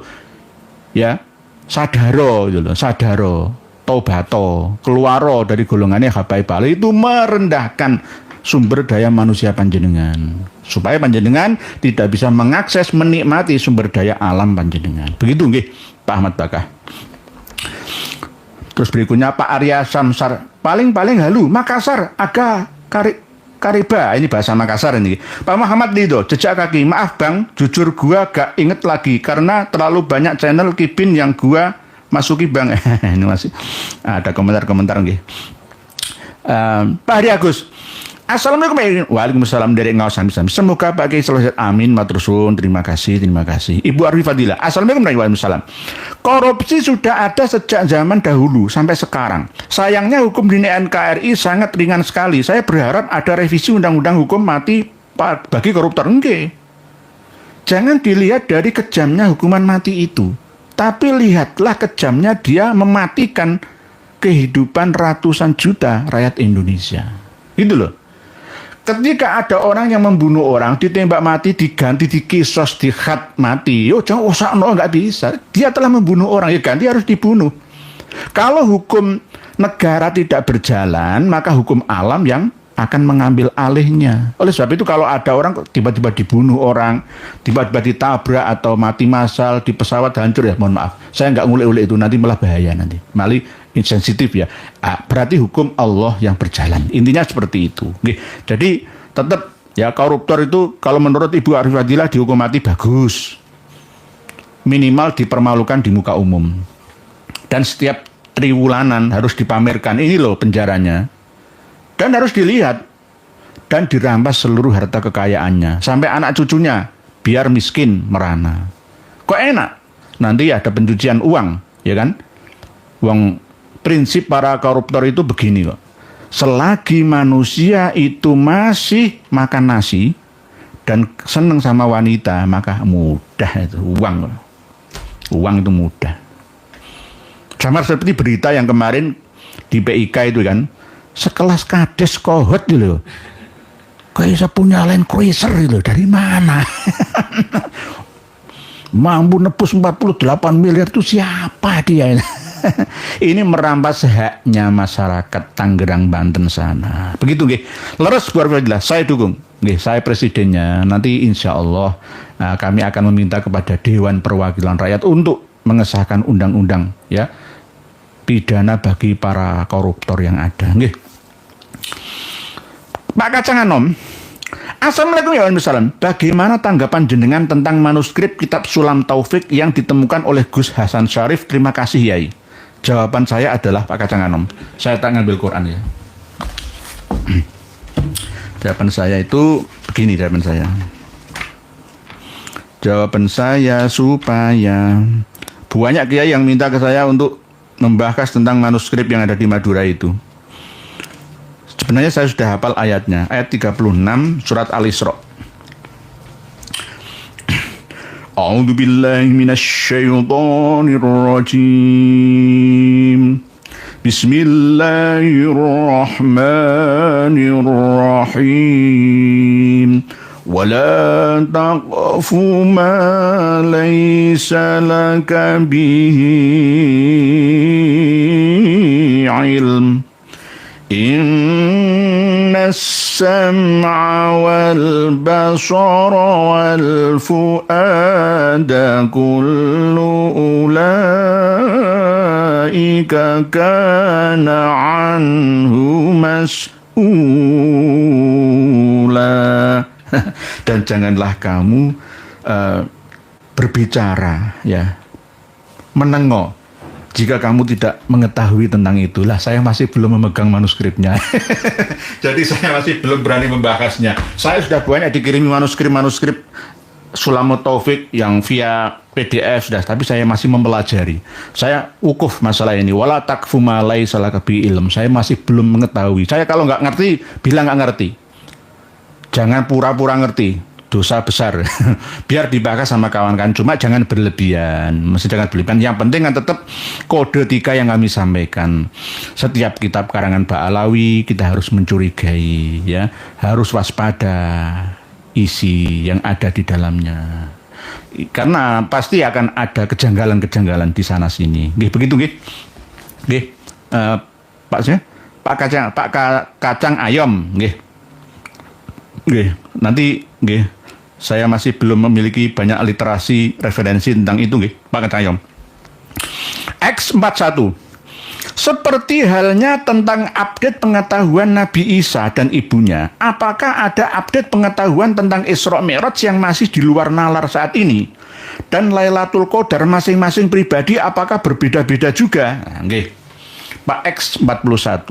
Speaker 1: ya, sadaro itu loh, sadaro, tobato, keluaro dari golongannya Habib Alawi, itu merendahkan sumber daya manusia panjenengan, supaya panjenengan tidak bisa mengakses, menikmati sumber daya alam panjenengan. Begitu nggih Pak Ahmad Bakah. Terus berikutnya Pak Arya Samsar, paling halu Makassar agak Kariba, ini bahasa Makassar ini. Pak Muhammad Lido, jejak kaki. Maaf bang, jujur gua gak inget lagi karena terlalu banyak channel Kibin yang gua masuki bang. Ini masih ada komentar-komentar nih. Pak Hari Agus, Assalamualaikum. Waalaikumsalam dari Ngawas Sami. Semoga Pak Kiai selalu sehat. Amin. Matur suwun. Terima kasih. Ibu Arfi Fadila. Assalamualaikum warahmatullahi wabarakatuh. Korupsi sudah ada sejak zaman dahulu sampai sekarang. Sayangnya hukum di NKRI sangat ringan sekali. Saya berharap ada revisi undang-undang hukum mati bagi koruptor. Enggak. Jangan dilihat dari kejamnya hukuman mati itu. Tapi lihatlah kejamnya dia mematikan kehidupan ratusan juta rakyat Indonesia. Gitu loh. Ketika ada orang yang membunuh orang, ditembak mati, diganti, dikisos, dikhat mati. Yo, jangan usah, nggak bisa. Dia telah membunuh orang, ya ganti harus dibunuh. Kalau hukum negara tidak berjalan, maka hukum alam yang akan mengambil alihnya. Oleh sebab itu kalau ada orang tiba-tiba dibunuh orang, tiba-tiba ditabrak atau mati massal di pesawat hancur, ya mohon maaf. Saya nggak ngulik-ulik itu, nanti malah bahaya nanti. Malah insensitif ya. Berarti hukum Allah yang berjalan. Intinya seperti itu. Oke. Jadi tetap ya koruptor itu kalau menurut Ibu Arif Fadilah dihukum mati bagus. Minimal dipermalukan di muka umum. Dan setiap triwulanan harus dipamerkan. Ini loh penjaranya. Dan harus dilihat dan dirampas seluruh harta kekayaannya sampai anak cucunya biar miskin merana. Kok enak? Nanti ada pencucian uang, ya kan? Uang prinsip para koruptor itu begini kok. Selagi manusia itu masih makan nasi dan seneng sama wanita, maka mudah itu uang. Uang itu mudah. Sama seperti berita yang kemarin di PIK itu kan. Sekelas kades kohot gitu loh. Kok bisa punya Land Cruiser gitu, dari mana? Mampu nebus 48 miliar itu siapa dia? Ini merampas haknya masyarakat Tangerang, Banten sana. Begitu nggih. Leres Bu Arfadilah, saya dukung. Nggih, saya presidennya. Nanti insya Allah kami akan meminta kepada Dewan Perwakilan Rakyat untuk mengesahkan undang-undang ya pidana bagi para koruptor yang ada. Nggih. Pak Kacang Anom, Assalamualaikum warahmatullahi wabarakatuh. Bagaimana tanggapan jenengan tentang manuskrip kitab Sulam Taufik yang ditemukan oleh Gus Hasan Syarif? Terima kasih Yai. Jawaban saya adalah Pak Kacang Anom. Saya tak ngambil Quran ya. Jawaban saya itu begini jawaban saya. Jawaban saya supaya banyak kiai yang minta ke saya untuk membahas tentang manuskrip yang ada di Madura itu. Sebenarnya saya sudah hafal ayatnya, ayat 36 surat Al-Isra. A'udzu billahi minasy syaithanir rajim. Bismillahirrahmanirrahim. Wala taqfu ma laysa laka bihi ilm. Inna as-sam'a wal basara wal fu'ada kullu ulaika kana anhu mas'ula. Dan janganlah kamu berbicara ya menengok jika kamu tidak mengetahui tentang itulah. Saya masih belum memegang manuskripnya. Jadi saya masih belum berani membahasnya. Saya sudah banyak dikirimi manuskrip Sulam Taufik yang via PDF sudah, tapi saya masih mempelajari. Saya wukuf masalah ini. Wala takfu ma laisa laka bi ilm. Saya masih belum mengetahui. Saya kalau nggak ngerti, bilang nggak ngerti. Jangan pura-pura ngerti. Dosa besar. Biar dibahas sama kawan-kawan, cuma jangan berlebihan. Mesti jangan berlebihan. Yang penting kan tetap kode 3 yang kami sampaikan. Setiap kitab karangan Ba'alawi kita harus mencurigai ya, harus waspada isi yang ada di dalamnya. Karena pasti akan ada kejanggalan-kejanggalan di sana sini. Nggih, begitu nggih. Nggih. Pak Kacang Ayom nggih. Nggih, nanti nggih. Saya masih belum memiliki banyak literasi referensi tentang itu nggih, Pak Kacang Ayom. X41. Seperti halnya tentang update pengetahuan Nabi Isa dan ibunya. Apakah ada update pengetahuan tentang Isra Mi'raj yang masih di luar nalar saat ini? Dan Lailatul Qadar masing-masing pribadi apakah berbeda-beda juga? Nah, okay. Pak X41.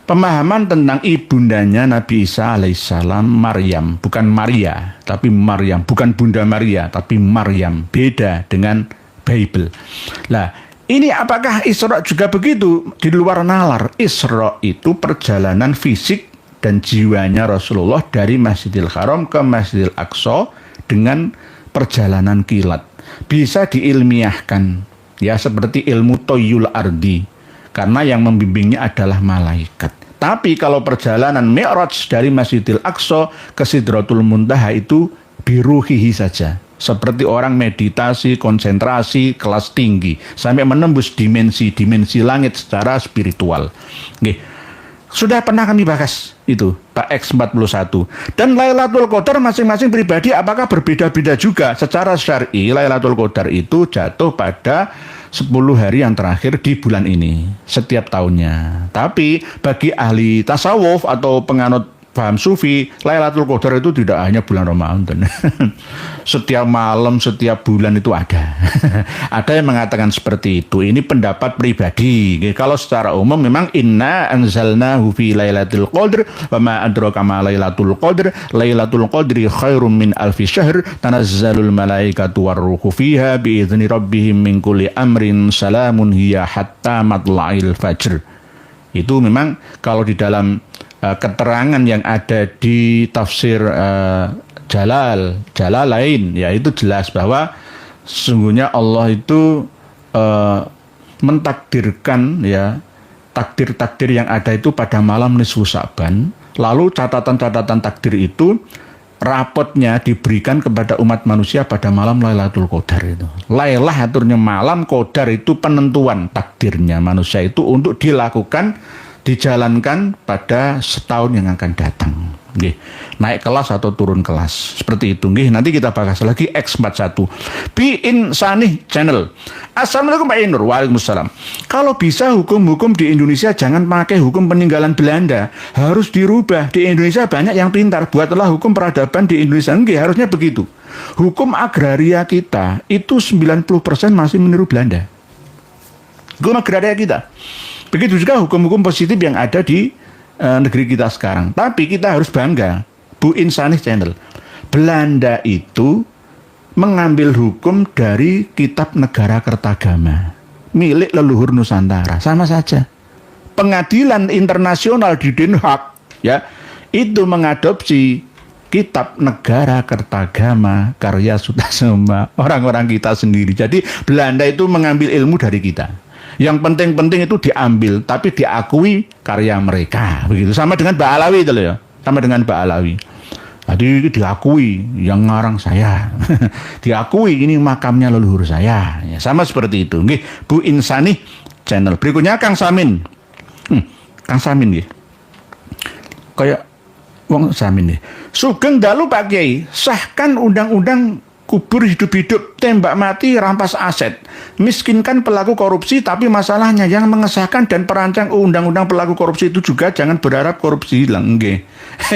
Speaker 1: Pemahaman tentang ibundanya Nabi Isa alaihissalam Maryam, bukan Maria, tapi Maryam, bukan Bunda Maria, tapi Maryam, beda dengan Bible. Nah, ini apakah Isra juga begitu? Di luar nalar, Isra itu perjalanan fisik dan jiwanya Rasulullah dari Masjidil Haram ke Masjidil Aqsa dengan perjalanan kilat. Bisa diilmiahkan, ya seperti ilmu Toyul Ardi, karena yang membimbingnya adalah malaikat. Tapi kalau perjalanan Mi'raj dari Masjidil Aqsa ke Sidratul Muntaha itu biruhihi saja. Seperti orang meditasi, konsentrasi, kelas tinggi. Sampai menembus dimensi-dimensi langit secara spiritual. Oke. Sudah pernah kami bahas itu, Pak X41. Dan Lailatul Qadar masing-masing pribadi apakah berbeda-beda juga? Secara syar'i, Lailatul Qadar itu jatuh pada 10 hari yang terakhir di bulan ini setiap tahunnya. Tapi bagi ahli tasawuf atau penganut paham sufi, Lailatul Qadar itu tidak hanya bulan Ramadan. Setiap malam, setiap bulan itu ada. Ada yang mengatakan seperti itu. Ini pendapat pribadi. Kalau secara umum memang inna anzalnahu fi lailatul qadr wa ma adraka ma lailatul qadr. Lailatul qadri khairum min alfi syahr tanazzalul malaikatu warruhu fiha biizni rabbihim min kulli amrin salamun hiya hatta matla'il fajr. Itu memang kalau di dalam keterangan yang ada di tafsir Jalalain, ya itu jelas bahwa sesungguhnya Allah itu mentakdirkan ya takdir-takdir yang ada itu pada malam nisfu Sa'ban. Lalu catatan-catatan takdir itu rapotnya diberikan kepada umat manusia pada malam Lailatul Qadar itu. Lailah aturnya malam, Qadar itu penentuan takdirnya manusia itu untuk dilakukan, dijalankan pada setahun yang akan datang. Nggih, naik kelas atau turun kelas. Seperti itu. Nggih, nanti kita bahas lagi X41. Bi Insani Channel. Assalamualaikum Pak Inur. Waalaikumsalam. Kalau bisa hukum-hukum di Indonesia jangan pakai hukum peninggalan Belanda. Harus dirubah. Di Indonesia banyak yang pintar. Buatlah hukum peradaban di Indonesia. Nggih, harusnya begitu. Hukum agraria kita itu 90% masih meniru Belanda. Hukum agraria kita. Begitu juga hukum-hukum positif yang ada di negeri kita sekarang. Tapi kita harus bangga, Bu Insani Channel. Belanda itu mengambil hukum dari kitab Negara Kertagama milik leluhur Nusantara. Sama saja. Pengadilan internasional di Den Haag ya itu mengadopsi kitab Negara Kertagama karya Sutasoma, orang-orang kita sendiri. Jadi Belanda itu mengambil ilmu dari kita. Yang penting-penting itu diambil, tapi diakui karya mereka. Begitu. Sama dengan Mbak Alawi itu loh ya. Sama dengan Mbak Alawi. Jadi diakui yang ngarang saya. Diakui ini makamnya leluhur saya. Ya, sama seperti itu. Nggih, Bu Insani Channel. Berikutnya Kang Samin. Kang Samin nggih. Kayak wong Samin nggih. Sugeng dalu Pak Kiai, sahkan undang-undang kubur hidup-hidup, tembak mati, rampas aset, miskinkan pelaku korupsi. Tapi masalahnya yang mengesahkan dan perancang undang-undang pelaku korupsi itu juga jangan berharap korupsi hilang. Nggih.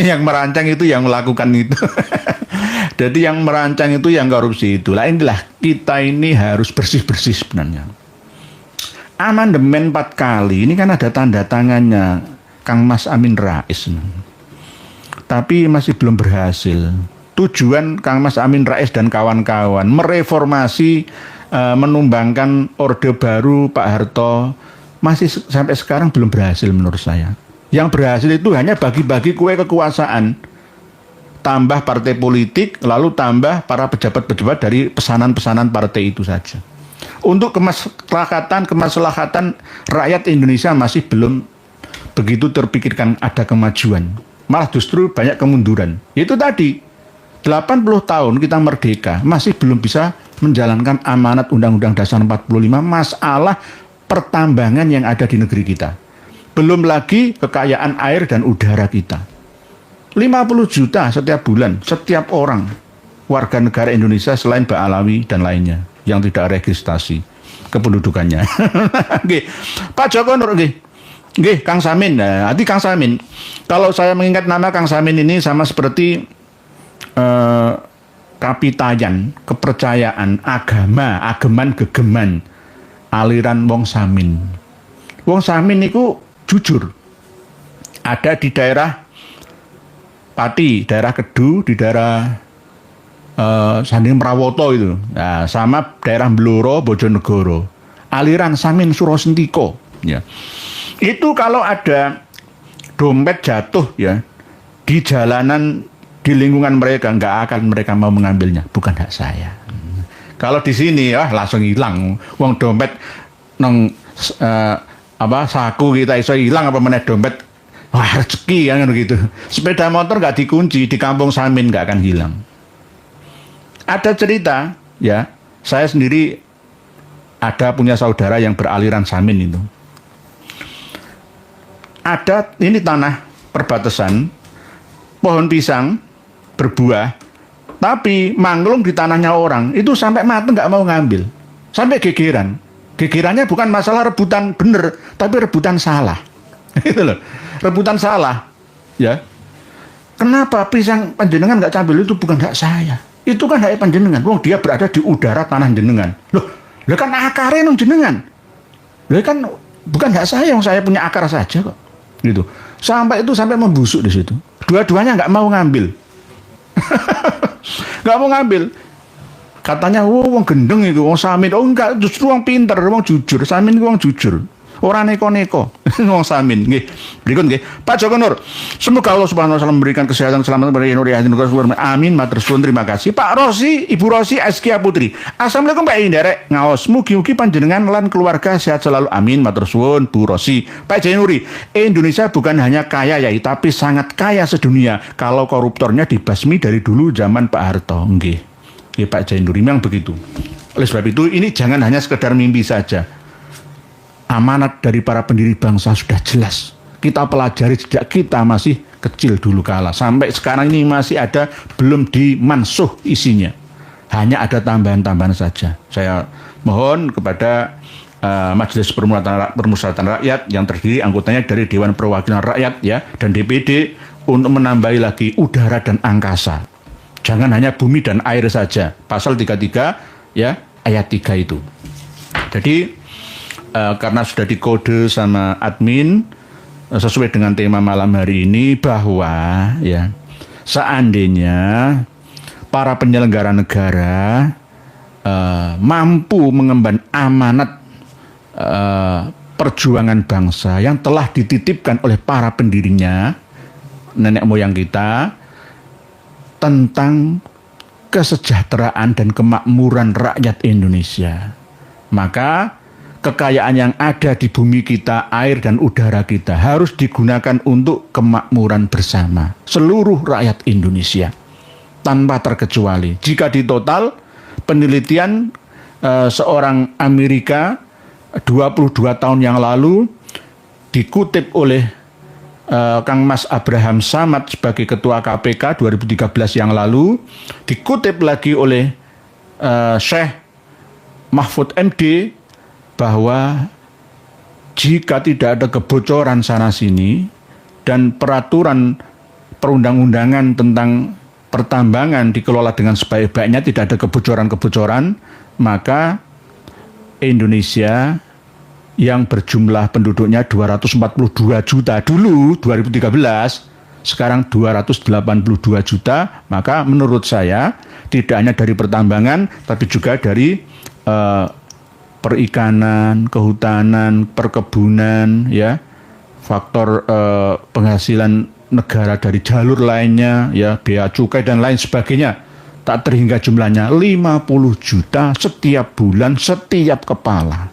Speaker 1: Yang merancang itu yang melakukan itu. Jadi yang merancang itu yang korupsi itu. Lah inilah kita ini harus bersih-bersih sebenarnya. Amandemen 4 kali ini kan ada tanda tangannya Kang Mas Amin Rais. Tapi masih belum berhasil. Tujuan Kang Mas Amin Rais dan kawan-kawan mereformasi, menumbangkan Orde Baru Pak Harto masih sampai sekarang belum berhasil menurut saya. Yang berhasil itu hanya bagi-bagi kue kekuasaan, tambah partai politik, lalu tambah para pejabat-pejabat dari pesanan-pesanan partai itu saja. Untuk kemaslahatan rakyat Indonesia masih belum begitu terpikirkan ada kemajuan. Malah justru banyak kemunduran. Itu tadi 80 tahun kita merdeka, masih belum bisa menjalankan amanat Undang-Undang Dasar 45, masalah pertambangan yang ada di negeri kita. Belum lagi kekayaan air dan udara kita. 50 juta setiap bulan, setiap orang warga negara Indonesia selain Mbak Alawi dan lainnya yang tidak registrasi. kependudukannya. Nggih. Pak Joko Nur nggih. Nggih, Kang Samin. Nah, hati Kang Samin. Kalau saya mengingat nama Kang Samin ini sama seperti kapitayan, kepercayaan, agama, ageman gegeman, aliran wong Samin. Wong Samin itu jujur. Ada di daerah Pati, daerah Kedu, di daerah Sanding Prawoto itu. Nah, sama daerah Blora, Bojonegoro. Aliran Samin Surosentiko, ya. Itu kalau ada dompet jatuh ya di jalanan di lingkungan mereka, nggak akan mereka mau mengambilnya, bukan hak saya. Kalau di sini ya langsung hilang, uang dompet nong saku kita iso hilang apa meneh dompet, wah rezeki kan gitu. Sepeda motor nggak dikunci di kampung Samin nggak akan hilang. Ada cerita ya, saya sendiri ada punya saudara yang beraliran Samin itu. Ada ini tanah perbatasan, pohon pisang berbuah, tapi manglung di tanahnya orang, itu sampai mati nggak mau ngambil, sampai gegeran. Gegerannya bukan masalah rebutan bener, tapi rebutan salah. Itu loh, rebutan salah. Ya, kenapa pisang panjenengan nggak ambil, itu bukan hak saya, itu kan hak panjenengan. Wong dia berada di udara tanah jenengan. Loh kan akarnya nang jenengan. Loh kan bukan hak saya, yang saya punya akar saja kok. Gitu. Sampai membusuk di situ. Dua-duanya nggak mau ngambil. Nggak mau ngambil. Katanya, wong gendeng itu, wong Samin. Oh enggak, justru wong pinter, wong jujur. Samin itu wong jujur. Orang neko-neko. Wong Samin. Nggih. Berikut nggih. Pak Joko Nur, semoga Allah Subhanahu wa taala memberikan kesehatan selamat kepada Nur Yasin. Amin. Matur suwun, terima kasih. Pak Rosi, Ibu Rosi Askia Putri. Assalamualaikum Pak Inderek. Ngaos, mugi-mugi panjenengan lan keluarga sehat selalu. Amin. Matur suwun, Bu Rosi. Pak Jainuri, Indonesia bukan hanya kaya ya, tapi sangat kaya sedunia. Kalau koruptornya dibasmi dari dulu zaman Pak Harto. Nggih. Nggih Pak Jainuri, memang begitu. Oleh sebab itu, ini jangan hanya sekedar mimpi saja. Amanat dari para pendiri bangsa sudah jelas. Kita pelajari sejak kita masih kecil dulu kala. Sampai sekarang ini masih ada, belum dimansuh isinya. Hanya ada tambahan-tambahan saja. Saya mohon kepada Majelis Permusyawaratan Rakyat yang terdiri anggotanya dari Dewan Perwakilan Rakyat ya dan DPD untuk menambahi lagi udara dan angkasa. Jangan hanya bumi dan air saja. Pasal 33 ya ayat 3 itu. Jadi karena sudah dikode sama admin sesuai dengan tema malam hari ini bahwa ya seandainya para penyelenggara negara mampu mengemban amanat perjuangan bangsa yang telah dititipkan oleh para pendirinya, nenek moyang kita, tentang kesejahteraan dan kemakmuran rakyat Indonesia, maka kekayaan yang ada di bumi kita, air dan udara kita harus digunakan untuk kemakmuran bersama seluruh rakyat Indonesia tanpa terkecuali. Jika ditotal penelitian seorang Amerika 22 tahun yang lalu dikutip oleh Kang Mas Abraham Samad sebagai Ketua KPK 2013 yang lalu, dikutip lagi oleh Syekh Mahfud MD, bahwa jika tidak ada kebocoran sana-sini dan peraturan perundang-undangan tentang pertambangan dikelola dengan sebaik-baiknya, tidak ada kebocoran-kebocoran, maka Indonesia yang berjumlah penduduknya 242 juta dulu 2013, sekarang 282 juta, maka menurut saya tidak hanya dari pertambangan tapi juga dari perikanan, kehutanan, perkebunan, ya, faktor penghasilan negara dari jalur lainnya, ya, bea cukai dan lain sebagainya, tak terhingga jumlahnya 50 juta setiap bulan setiap kepala.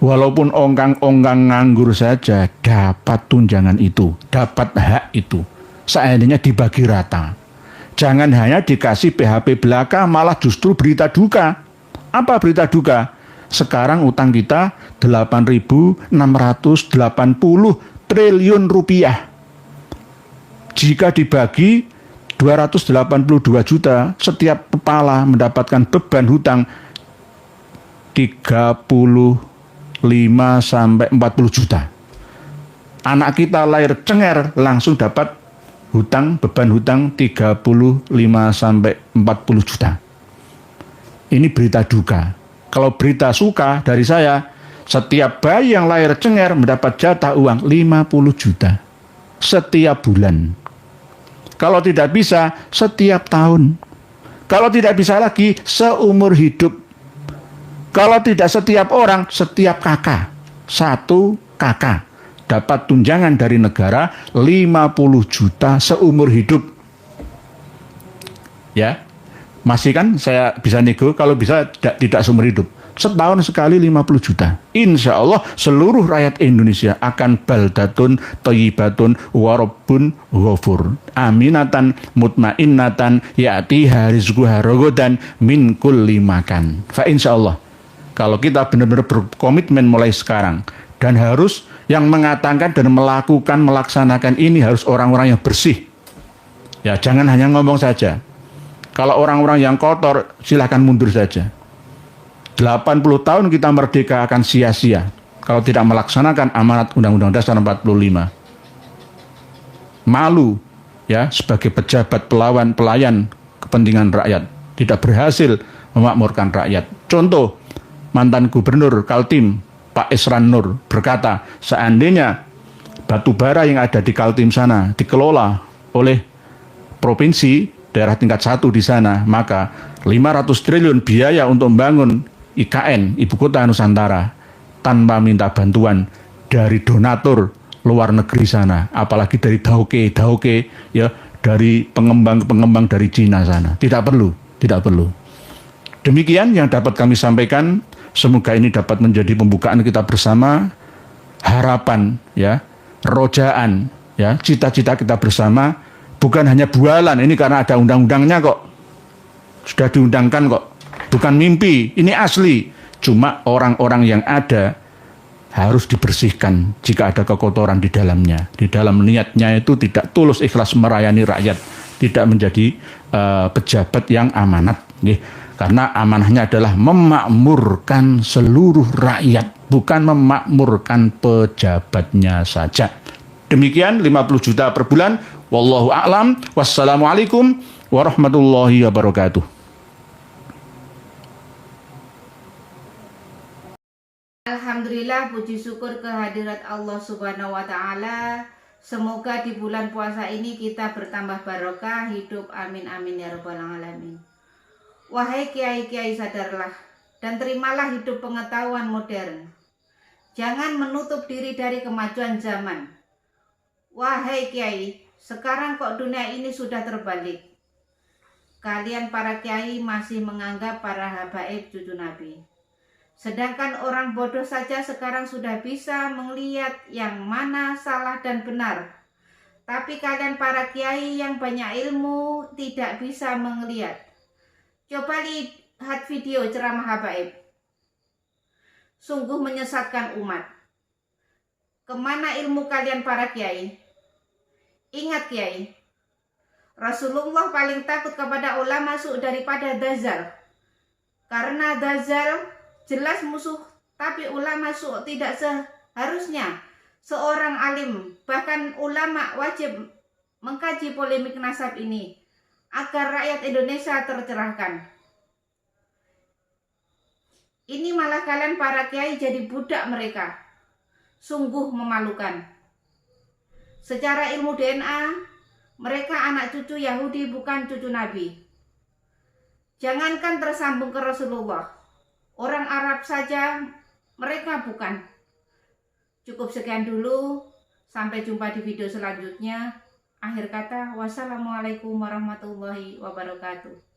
Speaker 1: Walaupun ongkang-ongkang nganggur saja dapat tunjangan itu, dapat hak itu, seandainya dibagi rata. Jangan hanya dikasih PHP belaka, malah justru berita duka. Apa berita duka? Sekarang utang kita 8.680 triliun rupiah. Jika dibagi 282 juta, setiap kepala mendapatkan beban hutang sampai 40 juta. Anak kita lahir cenger langsung dapat beban hutang 35 sampai 40 juta. Ini berita duka. Kalau berita suka dari saya, setiap bayi yang lahir cenger mendapat jatah uang 50 juta setiap bulan. Kalau tidak bisa, setiap tahun. Kalau tidak bisa lagi, seumur hidup. Kalau tidak setiap orang, setiap kakak. Satu kakak dapat tunjangan dari negara 50 juta seumur hidup. Ya, masih kan saya bisa nego, kalau bisa tidak seumur hidup. Setahun sekali 50 juta. Insya Allah seluruh rakyat Indonesia akan baldatun, thayyibatun, warabbun, ghafur. Aminatan, mutmainnatan, ya'tiha rizquha ragadan min kulli makan. Fa insya Allah, kalau kita benar-benar berkomitmen mulai sekarang, dan harus yang mengatakan dan melaksanakan ini harus orang-orang yang bersih. Ya, jangan hanya ngomong saja. Kalau orang-orang yang kotor, silahkan mundur saja. 80 tahun kita merdeka akan sia-sia kalau tidak melaksanakan amanat Undang-Undang Dasar 45. Malu ya sebagai pejabat pelayan kepentingan rakyat, tidak berhasil memakmurkan rakyat. Contoh, mantan gubernur Kaltim Pak Esran Nur berkata, seandainya batu bara yang ada di Kaltim sana dikelola oleh provinsi, daerah tingkat 1 di sana, maka 500 triliun biaya untuk membangun IKN, Ibu Kota Nusantara, tanpa minta bantuan dari donatur luar negeri sana, apalagi dari Dauke ya, dari pengembang dari Cina sana. Tidak perlu. Demikian yang dapat kami sampaikan. Semoga ini dapat menjadi pembukaan kita bersama, harapan ya, rojaan ya, cita-cita kita bersama, bukan hanya bualan ini karena ada undang-undangnya kok. Sudah diundangkan kok. Bukan mimpi, ini asli. Cuma orang-orang yang ada harus dibersihkan jika ada kekotoran di dalamnya. Di dalam niatnya itu tidak tulus ikhlas melayani rakyat, tidak menjadi pejabat yang amanat. Karena amanahnya adalah memakmurkan seluruh rakyat, bukan memakmurkan pejabatnya saja. Demikian 50 juta per bulan. Wallahu a'lam. Wassalamualaikum warahmatullahi wabarakatuh.
Speaker 2: Alhamdulillah, puji syukur kehadirat Allah Subhanahu wa Ta'ala. Semoga di bulan puasa ini kita bertambah barokah hidup, amin amin ya rabbal alamin. Wahai kiai-kiai, sadarlah dan terimalah hidup pengetahuan modern. Jangan menutup diri dari kemajuan zaman. Wahai kiai, sekarang kok dunia ini sudah terbalik. Kalian para kiai masih menganggap para habaib cucu Nabi. Sedangkan orang bodoh saja sekarang sudah bisa melihat yang mana salah dan benar. Tapi kalian para kiai yang banyak ilmu tidak bisa melihat. Coba lihat video ceramah habaib. Sungguh menyesatkan umat. Kemana ilmu kalian para kiai? Ingat kiai, Rasulullah paling takut kepada ulama su daripada dajjal. Karena dajjal jelas musuh, tapi ulama su tidak seharusnya. Seorang alim, bahkan ulama wajib mengkaji polemik nasab ini agar rakyat Indonesia tercerahkan. Ini malah kalian para kiai jadi budak mereka. Sungguh memalukan. Secara ilmu DNA, mereka anak cucu Yahudi bukan cucu Nabi. Jangankan tersambung ke Rasulullah, orang Arab saja mereka bukan. Cukup sekian dulu. Sampai jumpa di video selanjutnya. Akhir kata, wassalamualaikum warahmatullahi wabarakatuh.